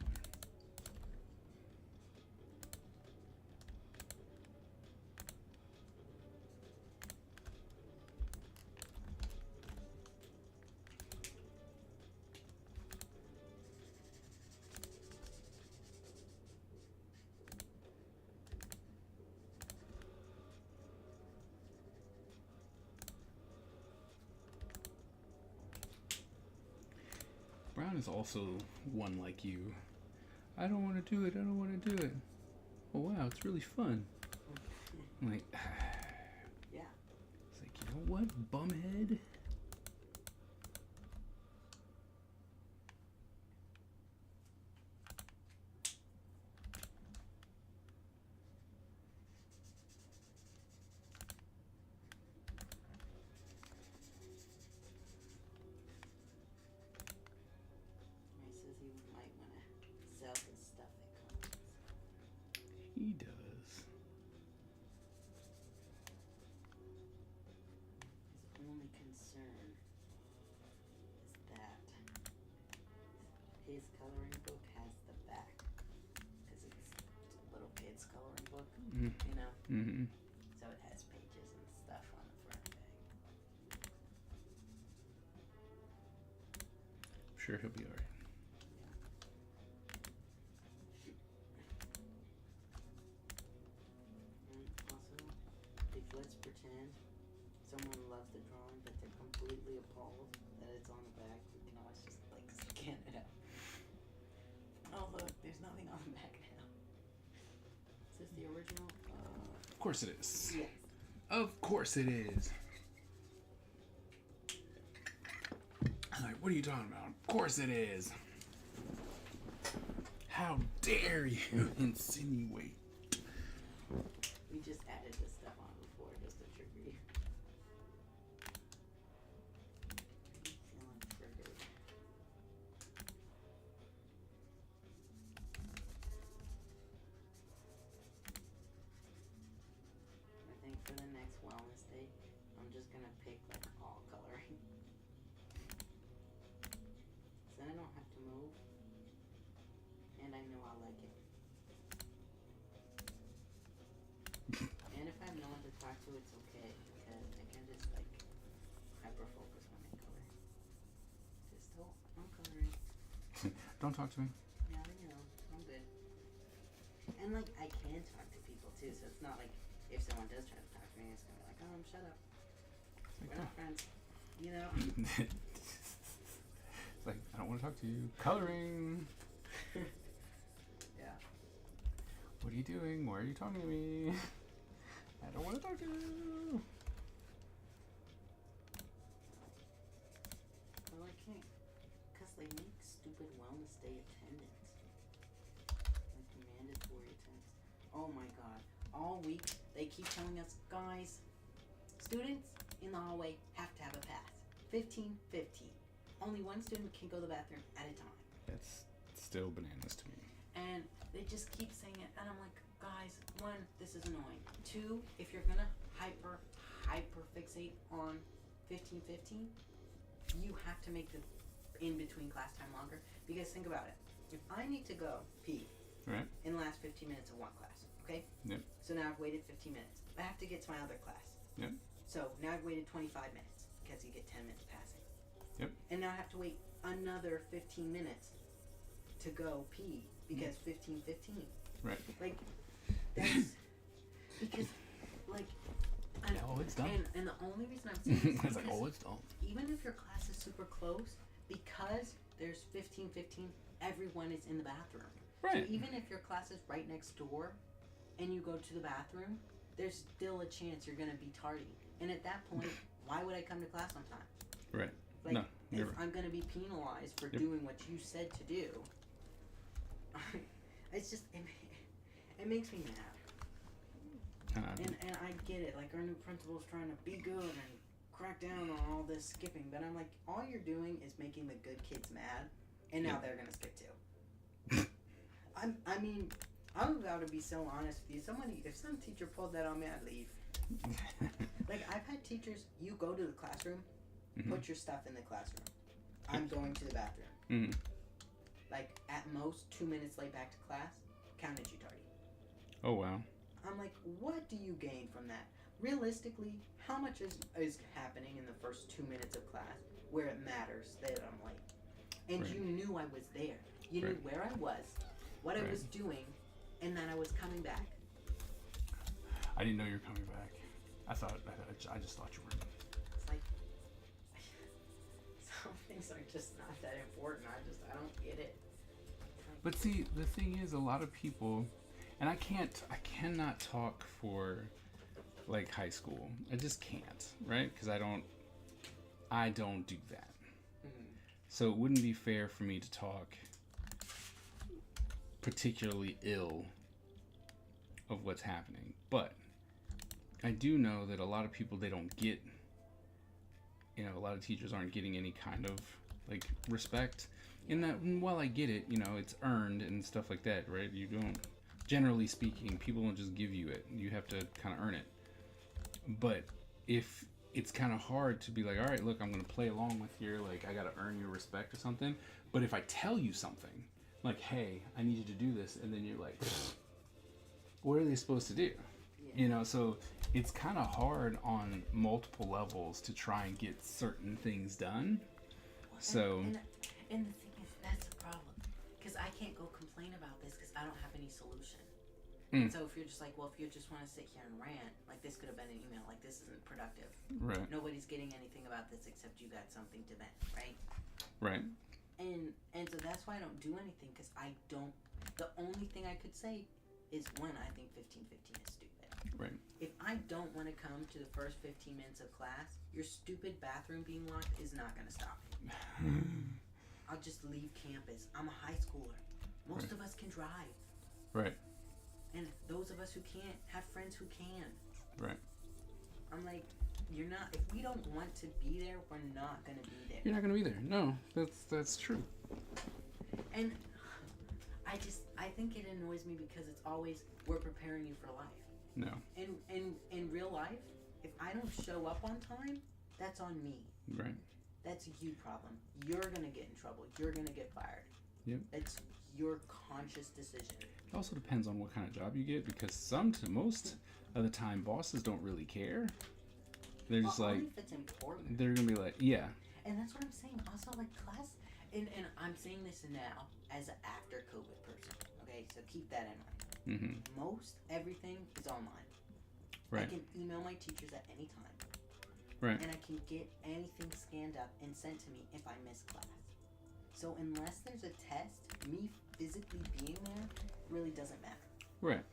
Brown is also one like you. I don't want to do it. I don't want to do it. Oh wow, it's really fun. I'm like, Yeah. it's like, you know what, bumhead? He says he might want to sell his stuff that comes. He does. His only concern is that his coloring book has the back. Because it's a little kid's coloring book, Mm. you know? Mm-hmm. So it has pages and stuff on the front page. I'm sure he'll be alright. And also, if let's pretend someone loves the drawing but they're completely appalled that it's on the back, we can always just like scan it out. Oh look, there's nothing on the back now. Is this the original? Of course it is. Yes. Of course it is. I'm like, what are you talking about? Of course it is. How dare you insinuate? We just added this stuff on before just to trigger you. I'm feeling triggered. I think for the next wellness day, I'm just gonna pick like all coloring. So then I don't have to move. And I know I like it. And if I have no one to talk to, it's okay because I can just like hyper focus when I color. Just I'm coloring. Don't talk to me. Yeah, you know, I'm good. And like I can talk to people too, so it's not like if someone does try to talk to me, it's gonna be like, shut up. We're not friends. You know? It's like, I don't want to talk to you. Coloring. Yeah. What are you doing? Why are you talking to me? I don't want to talk to you. Well, I can't, cause they make stupid wellness day attendance. Like mandatory attendance. Oh my god. All week, they keep telling us, guys, students in the hallway have to have a pass. 15. Only one student can go to the bathroom at a time. That's still bananas to me. And they just keep saying it, and I'm like, guys, one, this is annoying. Two, if you're gonna hyper fixate on 15, you have to make the in between class time longer. Because think about it. If I need to go pee Right. in the last 15 minutes of one class, okay? Yep. So now I've waited 15 minutes. I have to get to my other class. Yep. So now I've waited 25 minutes because you get 10 minutes passing. Yep. And now I have to wait another 15 minutes to go pee because 15. Right. Like, that's because, like, and, Oh, it's done. and the only reason I'm saying this is It's like, because oh, it's done. even if your class is super close, because there's 15, everyone is in the bathroom. Right. So even if your class is right next door and you go to the bathroom, there's still a chance you're going to be tardy. And at that point, why would I come to class on time? Right. Like, No, if you're right. I'm going to be penalized for Yep. doing what you said to do, it's just, it makes me mad. And I get it, like our new principal's trying to be good and crack down on all this skipping, but I'm like, all you're doing is making the good kids mad, and now Yeah. they're gonna skip too. I mean, I'm about to be so honest with you. If some teacher pulled that on me, I'd leave. Like, I've had teachers, you go to the classroom, Mhm. put your stuff in the classroom. I'm going to the bathroom. Mm. Like at most 2 minutes late back to class, counted you tardy. Oh wow. I'm like, what do you gain from that? Realistically, how much is happening in the first 2 minutes of class where it matters that I'm late? And Right. you knew I was there. You knew Right. where I was, what I Right. was doing, and that I was coming back. I didn't know you were coming back. I just thought you were. It's like some things are just not that important. I don't get it. But see, the thing is, a lot of people, and I cannot talk for like high school. I just can't, right? Because I don't do that. Mhm. So it wouldn't be fair for me to talk particularly ill of what's happening. But I do know that a lot of people, they don't get, a lot of teachers aren't getting any kind of like respect. In that, while I get it, it's earned and stuff like that, right? You don't, generally speaking, people don't just give you it. You have to kind of earn it. But if it's kind of hard to be like, all right, look, I'm going to play along with your, like, I got to earn your respect or something. But if I tell you something, like, hey, I need you to do this, and then you're like, what are they supposed to do? Yeah. So it's kind of hard on multiple levels to try and get certain things done. So, And the thing is, that's the problem. Because I can't go complain about this because I don't have any solution. So if you're just like, well, if you just want to sit here and rant, like this could have been an email, like this isn't productive. right, Nobody's getting anything about this except you got something to vent, right? right, And so that's why I don't do anything because I don't. The only thing I could say is one, I think 1515 is stupid. right. If I don't want to come to the first 15 minutes of class, your stupid bathroom being locked is not going to stop me. I'll just leave campus. I'm a high schooler. Most Right. of us can drive. Right, And those of us who can't have friends who can. right. I'm like, you're not. If we don't want to be there, we're not gonna be there. You're not going to be there. No, that's true. And I think it annoys me because it's always we're preparing you for life. No, In real life, if I don't show up on time, that's on me. right. That's a you problem. You're gonna get in trouble. You're gonna get fired. Yep. It's your conscious decision. It also depends on what kind of job you get, because most of the time bosses don't really care. They're just Only like, if it's important. they're gonna be like, yeah, And that's what I'm saying. Also, like class, and I'm saying this now as an after COVID person. Okay, so keep that in mind. mm-hmm, Most everything is online. I right, can email my teachers at any time, right, and I can get anything scanned up and sent to me if I miss class. So unless there's a test, me physically being there really doesn't matter. right.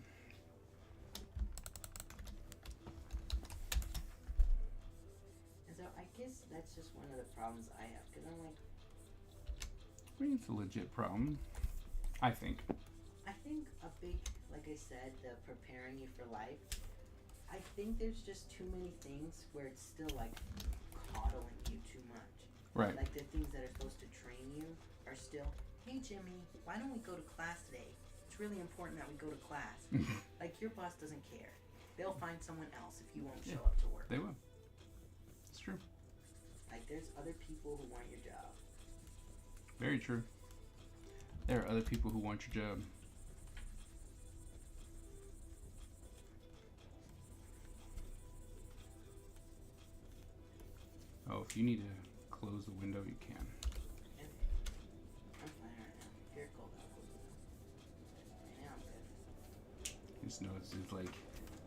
And so I guess that's just one of the problems I have, because I'm like, I mean, it's a legit problem, I think. I think a big, like I said, the preparing you for life, I think there's just too many things where it's still like coddling you too much. Right, Like the things that are supposed to train you are still, hey Jimmy, why don't we go to class today? It's really important that we go to class. Like your boss doesn't care. They'll find someone else if you won't show up to work. they will. It's true. Like there's other people who want your job. Very true. There are other people who want your job. Oh, if you need to close the window, you can. And I'm fine right now. If you're cold, I'll close it. Right now I'm good. You just know it's like,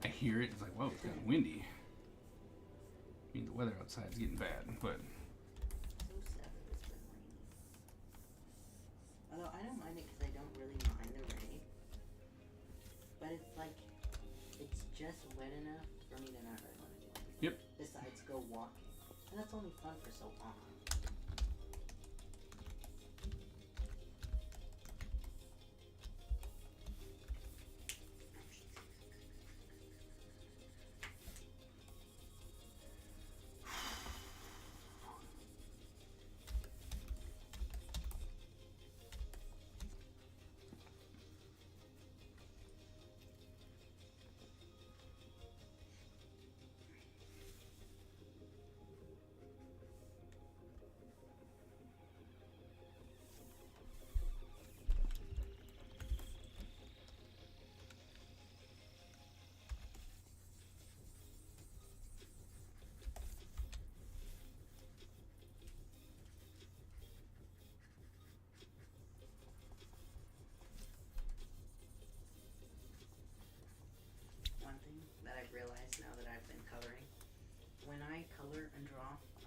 I hear it, it's like, whoa, it's kind of windy. I mean, the weather outside's getting bad, but So sad that it's been raining. Although I don't mind it because I don't really mind the rain. But it's like, it's just wet enough for me to not really want to do anything. Yep. Besides go walking. And that's only fun for so long.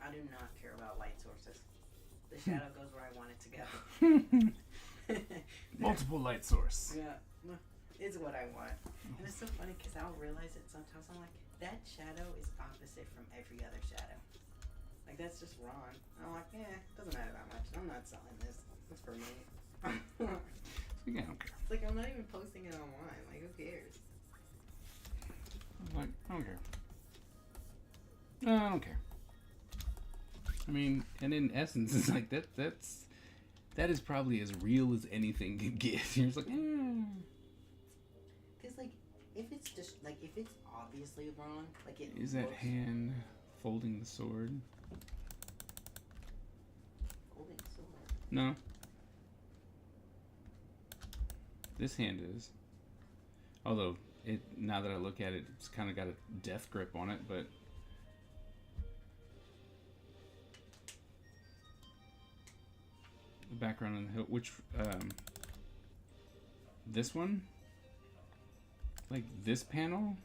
I do not care about light sources. The shadow goes where I want it to go. Multiple light source. Yeah, it's what I want. And it's so funny because I'll realize it sometimes. I'm like, that shadow is opposite from every other shadow. Like, that's just wrong. I'm like, doesn't matter that much. I'm not selling this. It's for me. Yeah, I don't care. It's like, I'm not even posting it online. Like, who cares? Like, I don't care. No, I don't care. I mean, and in essence, it's like that is probably as real as anything can get. You're just like, Because, like, if it's just, like, if it's obviously wrong, like, it is that looks... hand folding the sword? Holding sword. No. This hand is. Although, now that I look at it, it's kind of got a death grip on it, but... The background on the hill, which, this one? Like this panel?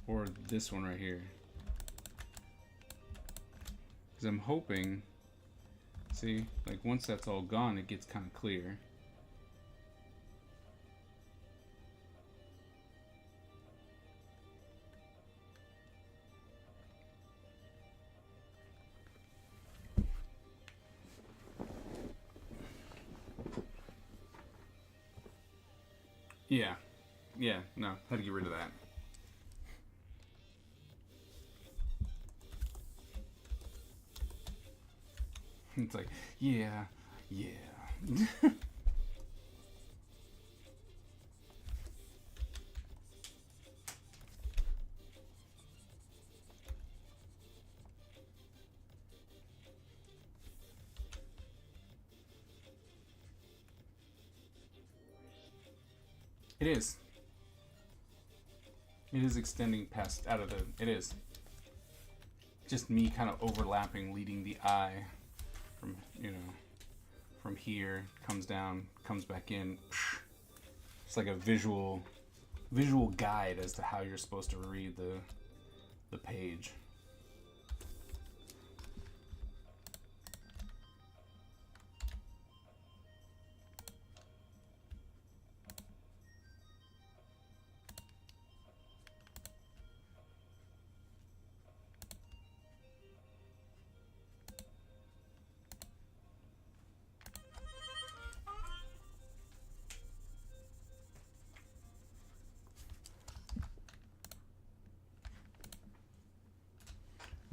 Or this one right here? Because I'm hoping, see, like once that's all gone, it gets kind of clear. Yeah, no, had to get rid of that. It's like, yeah. It is. It is extending past out of the. It is. Just me kind of overlapping, leading the eye from, from here, comes down, comes back in. It's like a visual guide as to how you're supposed to read the page.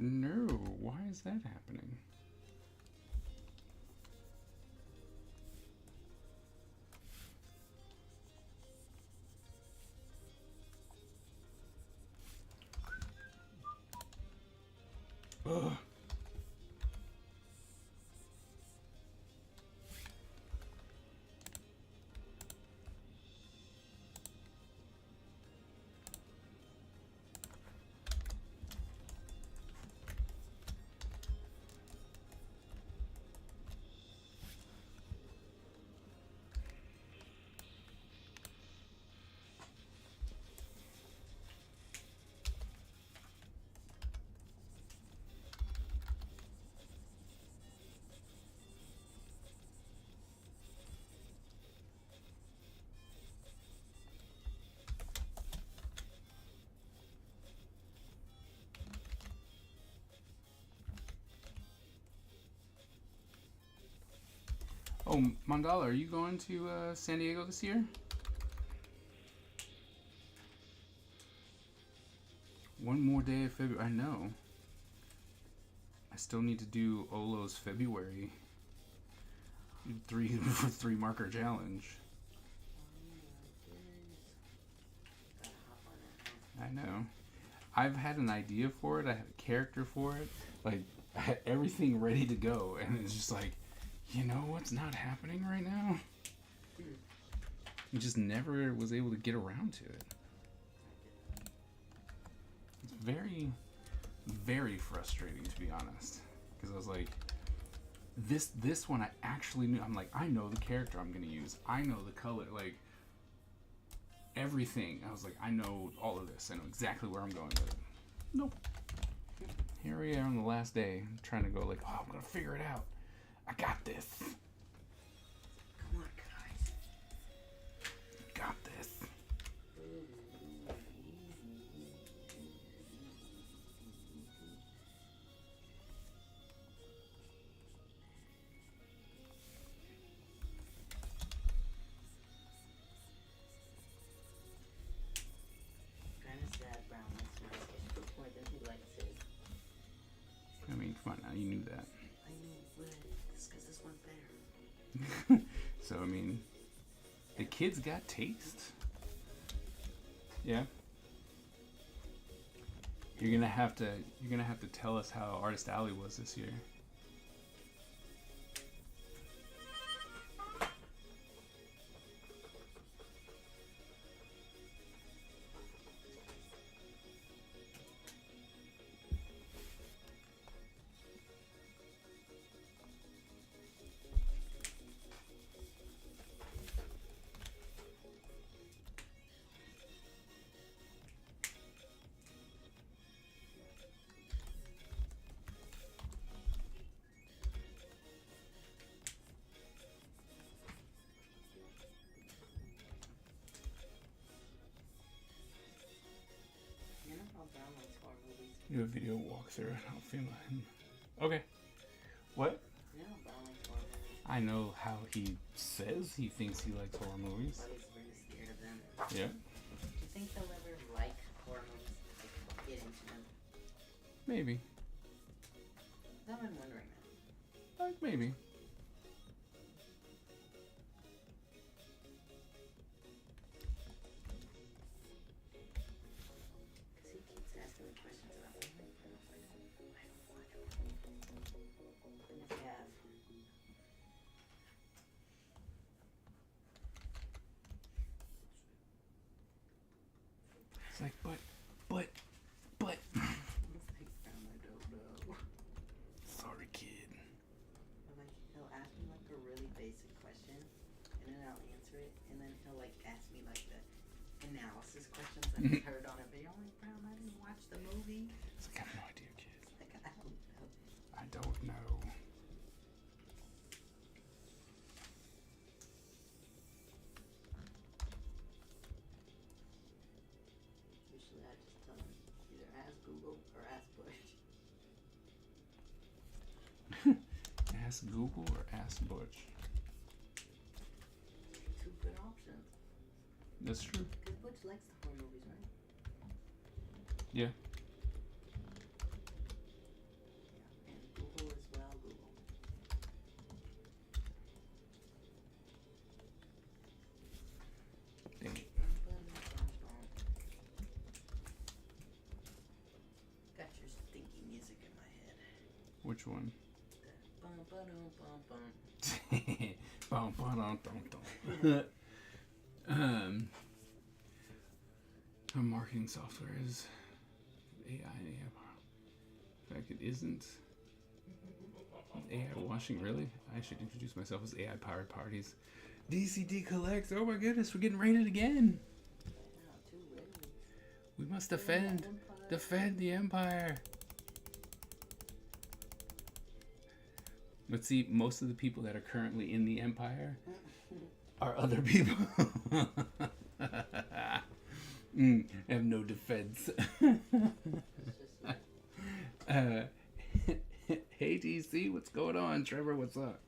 No, why is that happening? Ugh. Oh, Mandala, are you going to San Diego this year? One more day of February. I know. I still need to do Olo's February 3 marker challenge. I know. I've had an idea for it. I had a character for it. Like, I had everything ready to go, and it's just like, you know what's not happening right now? I just never was able to get around to it. It's very, very frustrating, to be honest. Because I was like, this one I actually knew. I'm like, I know the character I'm going to use. I know the color. Like, everything. I was like, I know all of this. I know exactly where I'm going with it. Nope. Here we are on the last day, trying to go like, oh, I'm gonna figure it out. I got this. Come on, guys. Got this. Kind of sad Brown likes my sketchbook more than he likes his. I mean, come on now, you knew that. I know, but it's because this one's better. So I mean, the kids got taste. Yeah. You're gonna have to tell us how Artist Alley was this year. You know how Brown likes horror movies? Do a video walkthrough. I'll film him. Okay. What? You know how Brown likes horror movies? I know how he says he thinks he likes horror movies. But he's really scared of them. Yeah. Do you think they'll ever like horror movies? Like, get into them? Maybe. I've been wondering that. Maybe. Because he keeps asking me questions about them. I don't watch horror movies. And if you have, It's like, but. it's like, Brown, I don't know. Sorry, kid. But like, he'll ask me like a really basic question, and then I'll answer it, and then he'll like ask me like the analysis questions that he's heard on a video. I'm like, Brown, I didn't watch the movie. It's like, I have no idea, kid. Like, I don't know. I don't know. Usually I just tell him either ask Google or ask Bush. Ask Google or ask Butch. Two good options. That's true. Because Butch likes the horror movies, right? Yeah. Yeah. And Google as well, Google. Dang it. Got your stinky music in my head. Which one? Bum, ba-dum, bum, bum. Bum, ba-dum, dum, dum. Our marketing software is AI. In fact, it isn't. AI washing, really? I should introduce myself as AI powered parties. DCD collects. Oh my goodness, we're getting raided again. Wow, 2 raids. We must defend the Empire. But see, most of the people that are currently in the Empire are other people. Have no defense. It's just like, Hey DC, what's going on? Trevor, what's up?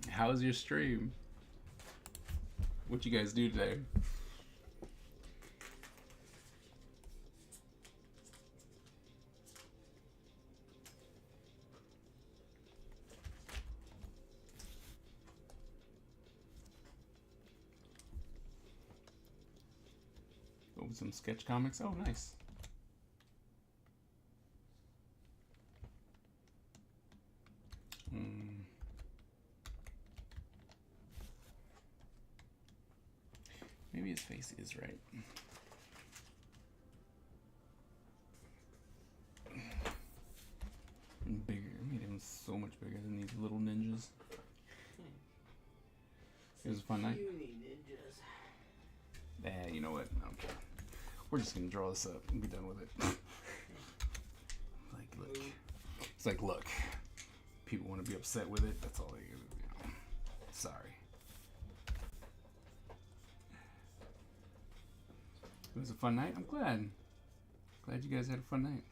How's your stream? What you guys do today? Oh, some sketch comics. Oh, nice. Maybe his face is right. Bigger. I made him so much bigger than these little ninjas. It was a fun night. puny ninjas. You know what? I don't care. We're just gonna draw this up and be done with it. It's like, look, people want to be upset with it. That's all they, sorry. It was a fun night. I'm glad. Glad you guys had a fun night.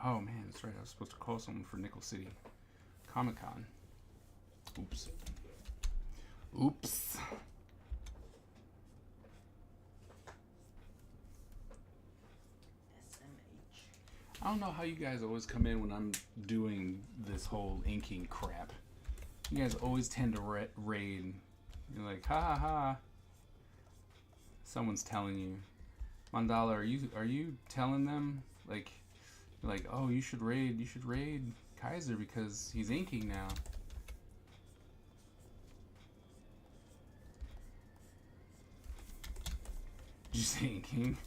Oh man, that's right. I was supposed to call someone for Nickel City Comic Con. Oops. Oops. SMH. I don't know how you guys always come in when I'm doing this whole inking crap. You guys always tend to raid. You're like, ha ha ha. Someone's telling you, Mandala, are you telling them like, you're like, oh, you should raid Kaiser because he's inking now. Did you say inking?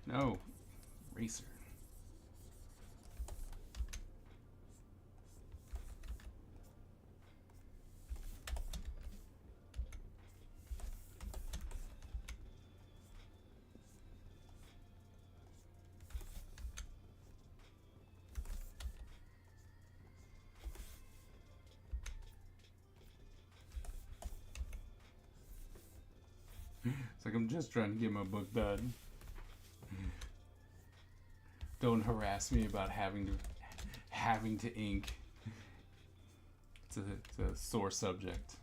No, Racer. It's like I'm just trying to get my book done. Don't harass me about having to ink. It's a sore subject.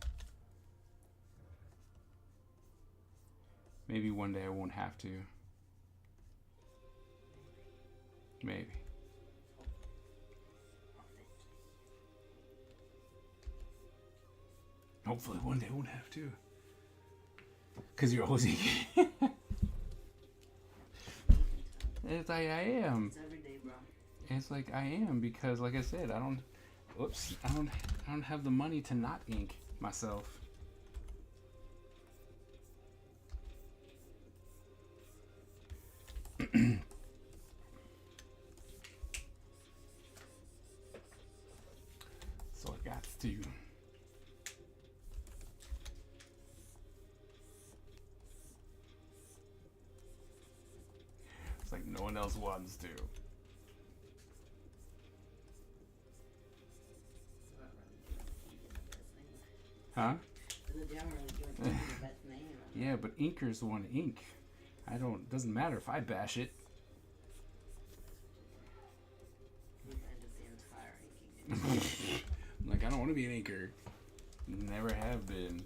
Maybe one day I won't have to. Maybe. Hopefully one day I won't have to. Because you're always inking. It's like I am. It's every day, bro. It's like I am because, like I said, I don't have the money to not ink myself. So I got to. It's like no one else wants to. Huh? The damn really doing the best name. Yeah, but inkers want to ink. Doesn't matter if I bash it. We've ended the entire inking. Like, I don't want to be an inker. Never have been.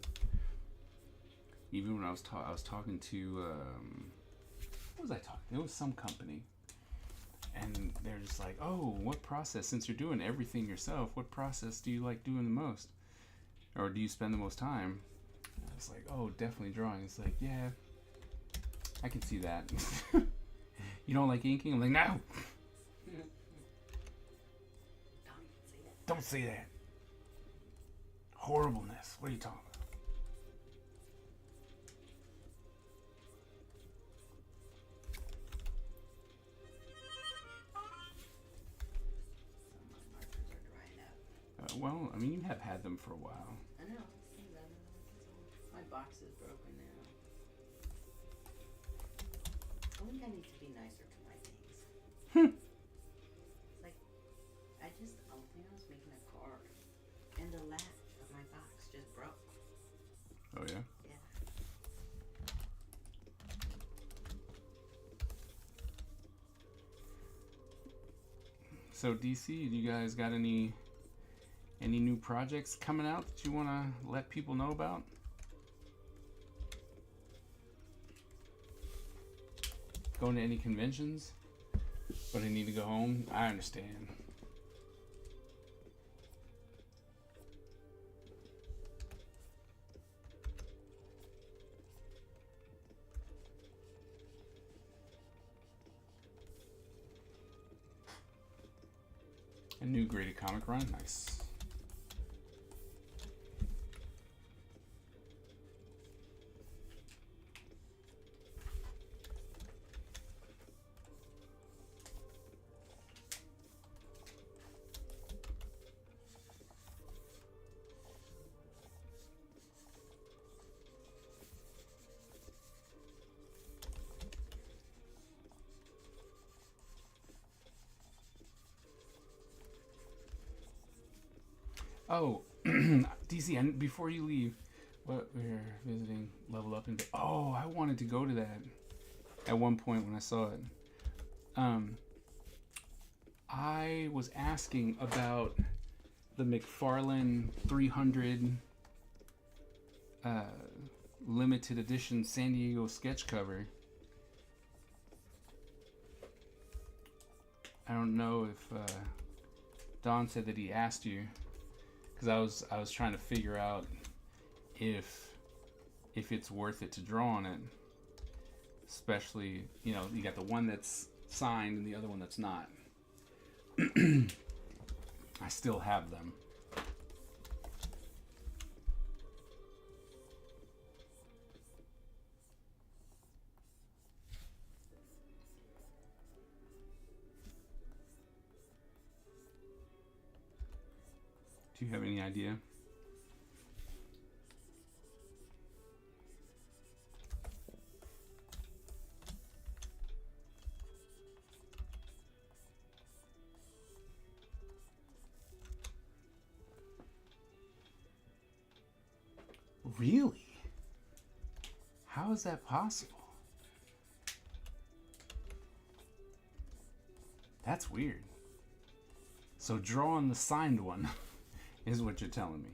Even when I was talking to, what was I talking? It was some company. And they're just like, oh, what process? Since you're doing everything yourself, what process do you like doing the most? Or do you spend the most time? And I was like, oh, definitely drawing. It's like, yeah, I can see that. You don't like inking? I'm like, no! Don't say that. Horribleness. What are you talking about? Some of my markers are drying out. Well, I mean, you have had them for a while. I know. My box is broken now. I think I need to be nicer to my things. It's like, I think I was making a card, and the latch of my box just broke. Oh, yeah? Yeah. So, DC, do you guys got any new projects coming out that you want to let people know about? Going to any conventions? But I need to go home? I understand. A new graded comic run? Nice. Oh, DC, and before you leave, what we're visiting Level Up and oh, I wanted to go to that at one point when I saw it. I was asking about the McFarlane 300 limited edition San Diego sketch cover. I don't know if Don said that he asked you, because I was trying to figure out if it's worth it to draw on it, especially, you know, you got the one that's signed and the other one that's not. I still have them. Do you have any idea? Really? How is that possible? That's weird. So drawing the signed one is what you're telling me.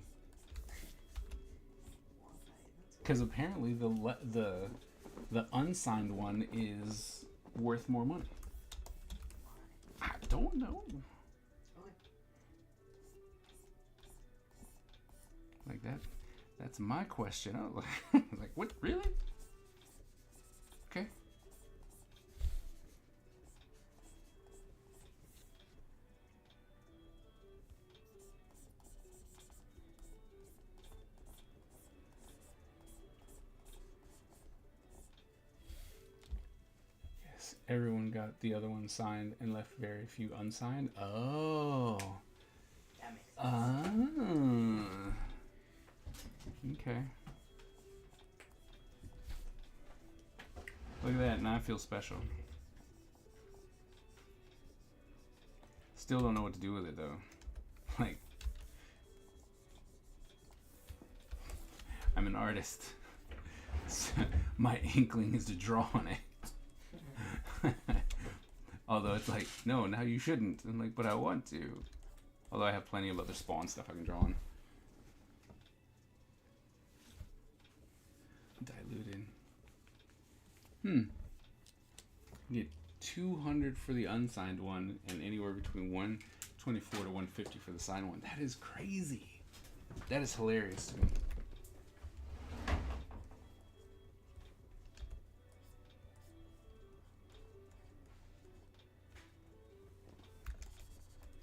Because apparently the unsigned one is worth more money. I don't know. Like that. That's my question. I was like, what? Really? Okay. Yes, everyone got the other one signed and left very few unsigned. Oh. That makes sense. Ah. Okay. Look at that, now I feel special. Still don't know what to do with it though. Like, I'm an artist. So my inkling is to draw on it. Although it's like, no, now you shouldn't. I'm like, but I want to. Although I have plenty of other Spawn stuff I can draw on. Diluted. You get 200 for the unsigned one and anywhere between 124 to 150 for the signed one. That is crazy. That is hilarious to me.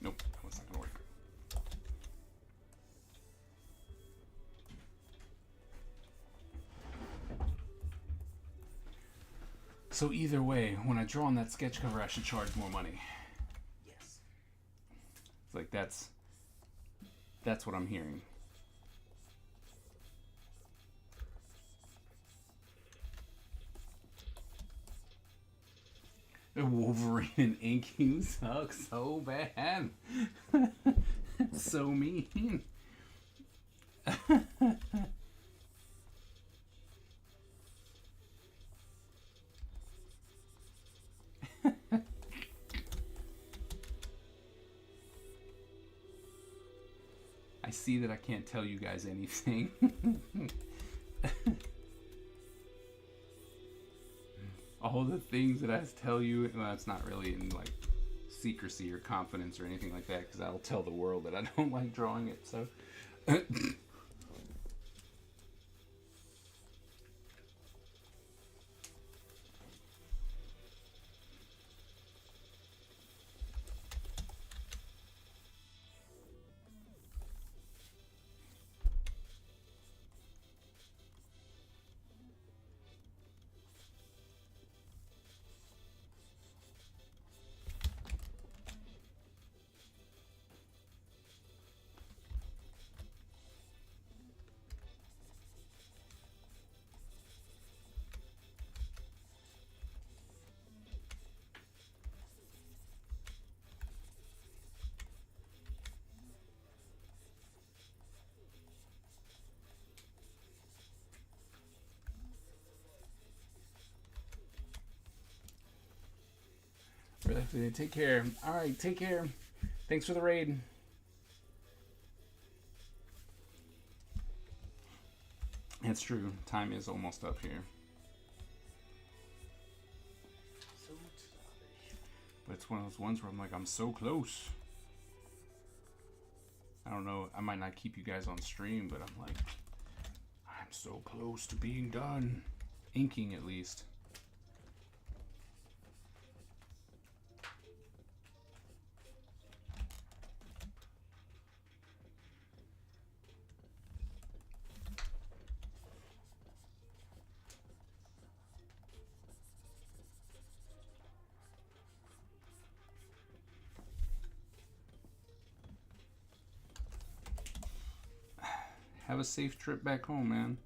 Nope, that one's not gonna work. So either way, when I draw on that sketch cover, I should charge more money. Yes. It's like that's what I'm hearing. Wolverine and ink, you suck so bad. It's so mean. I see that I can't tell you guys anything. All the things that I tell you, well, it's not really in like secrecy or confidence or anything like that, because I'll tell the world that I don't like drawing it. So Take care. All right, take care. Thanks for the raid. It's true. Time is almost up here. So much rubbish. But it's one of those ones where I'm like, I'm so close. I don't know. I might not keep you guys on stream, but I'm like, I'm so close to being done. Inking, at least. Have a safe trip back home, man.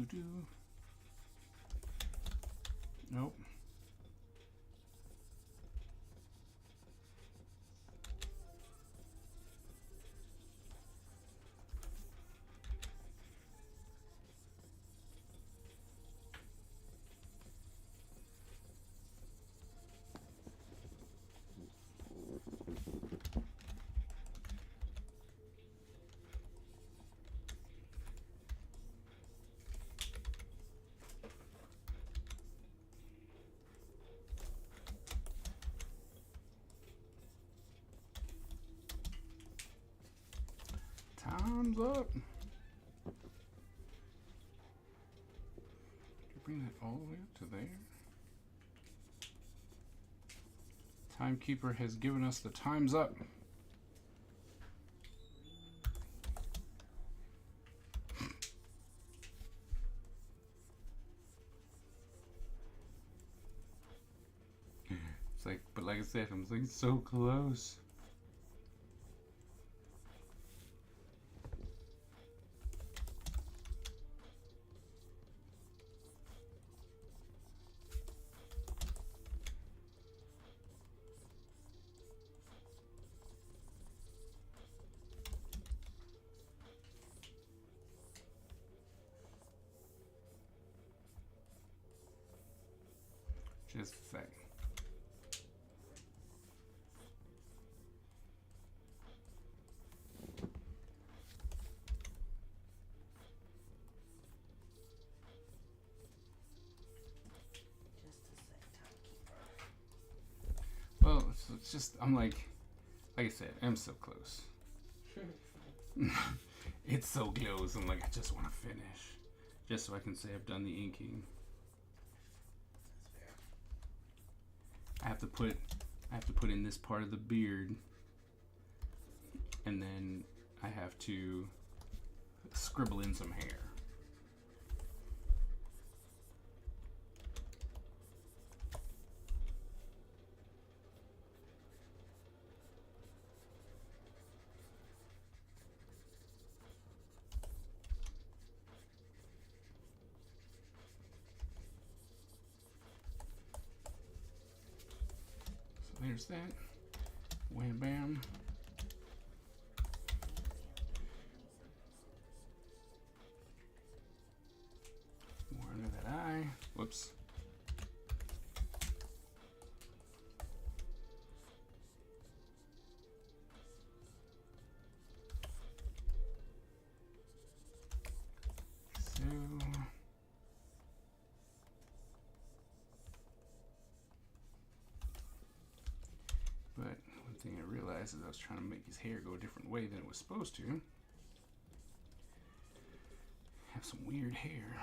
Do. Nope. Time's up. Did you bring that all the way up to there? Timekeeper has given us the time's up. It's like, but like I said, I'm like so close. Just a sec. Well, it's just, I'm like I said, I'm so close. It's so close. I'm like, I just want to finish. Just so I can say I've done the inking. I have to put in this part of the beard, and then I have to scribble in some hair. There's that. Wham bam. More under that eye. Whoops. So. But one thing I realized is I was trying to make his hair go a different way than it was supposed to. Have some weird hair.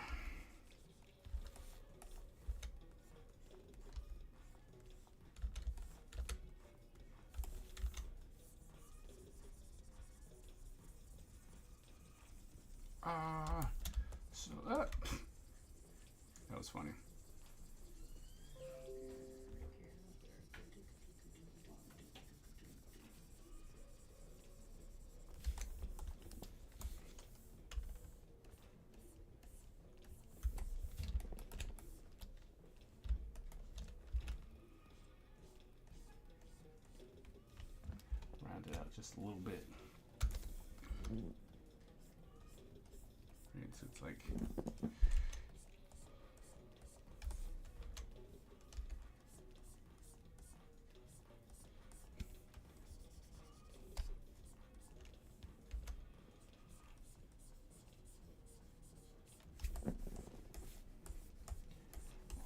just a little bit. Right, so it's like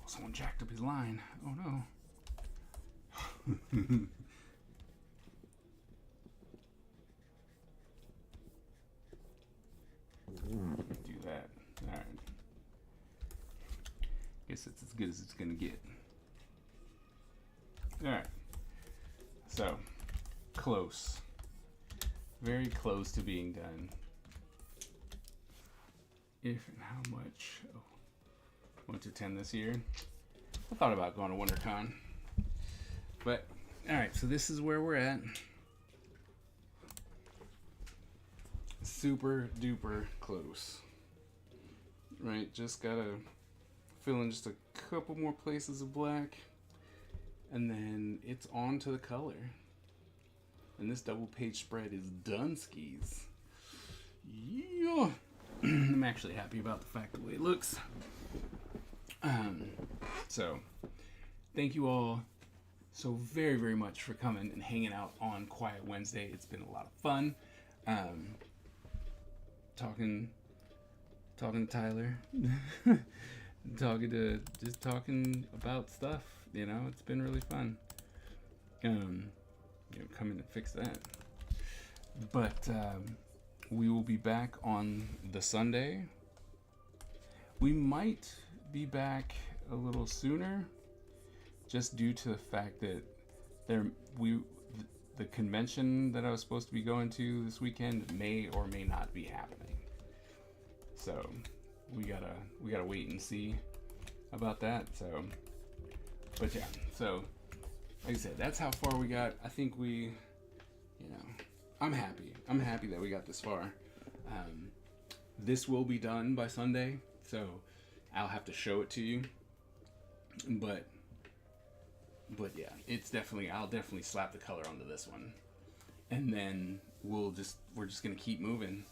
someone jacked up his line. Oh no. Do that. Alright. Guess it's as good as it's gonna get. Alright. So, close. Very close to being done. If and how much? Oh. 1 to 10 this year. I thought about going to WonderCon. But, alright, so this is where we're at. Super duper close. Right, just gotta fill in just a couple more places of black. And then it's on to the color. And this double page spread is done skis. Yeah. I'm actually happy about the fact the way it looks. So, thank you all so very, very much for coming and hanging out on Quiet Wednesday. It's been a lot of fun. Talking to Tyler, talking about stuff. You know, it's been really fun. Come in and fix that. But we will be back on the Sunday. We might be back a little sooner, just due to the fact that the convention that I was supposed to be going to this weekend may or may not be happening. So we gotta wait and see about that. So, but yeah. So like I said, that's how far we got. I think I'm happy. I'm happy that we got this far. This will be done by Sunday, so I'll have to show it to you. But yeah, I'll definitely slap the color onto this one. And then we're just gonna keep moving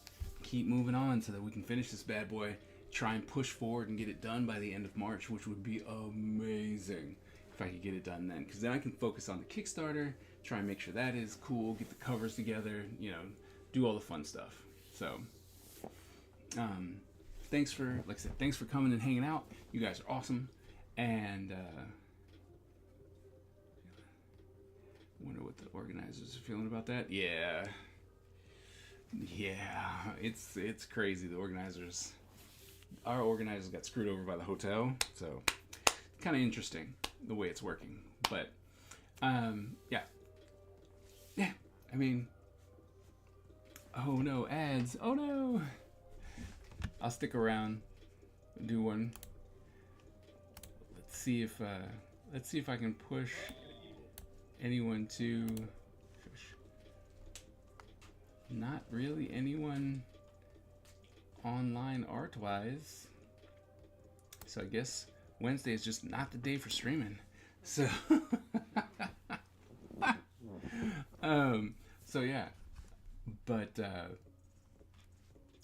on so that we can finish this bad boy, try and push forward and get it done by the end of March, which would be amazing if I could get it done then, because then I can focus on the Kickstarter, try and make sure that is cool, get the covers together, do all the fun stuff. So thanks for coming and hanging out. You guys are awesome. And wonder what the organizers are feeling about that. Yeah, it's crazy. Our organizers got screwed over by the hotel, so kind of interesting the way it's working. But yeah. I mean, oh no, ads. Oh no. I'll stick around and do one. Let's see if I can push anyone to. Not really anyone online art-wise. So I guess Wednesday is just not the day for streaming. So so yeah. But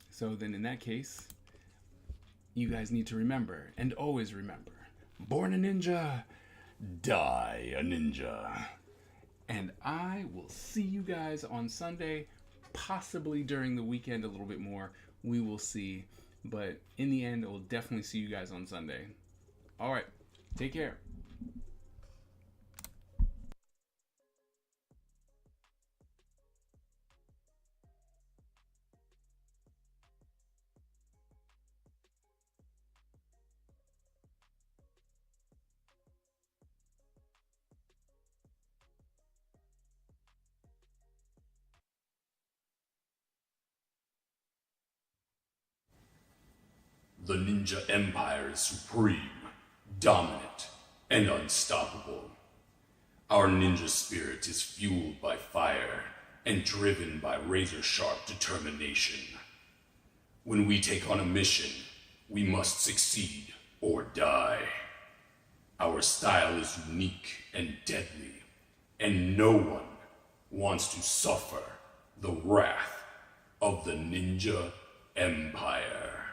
so then in that case, you guys need to remember, and always remember, born a ninja, die a ninja. And I will see you guys on Sunday, possibly during the weekend a little bit more. We will see. But in the end, I will definitely see you guys on Sunday. All right. Take care. The Ninja Empire is supreme, dominant, and unstoppable. Our ninja spirit is fueled by fire and driven by razor-sharp determination. When we take on a mission, we must succeed or die. Our style is unique and deadly, and no one wants to suffer The Wrath of the Ninja Empire.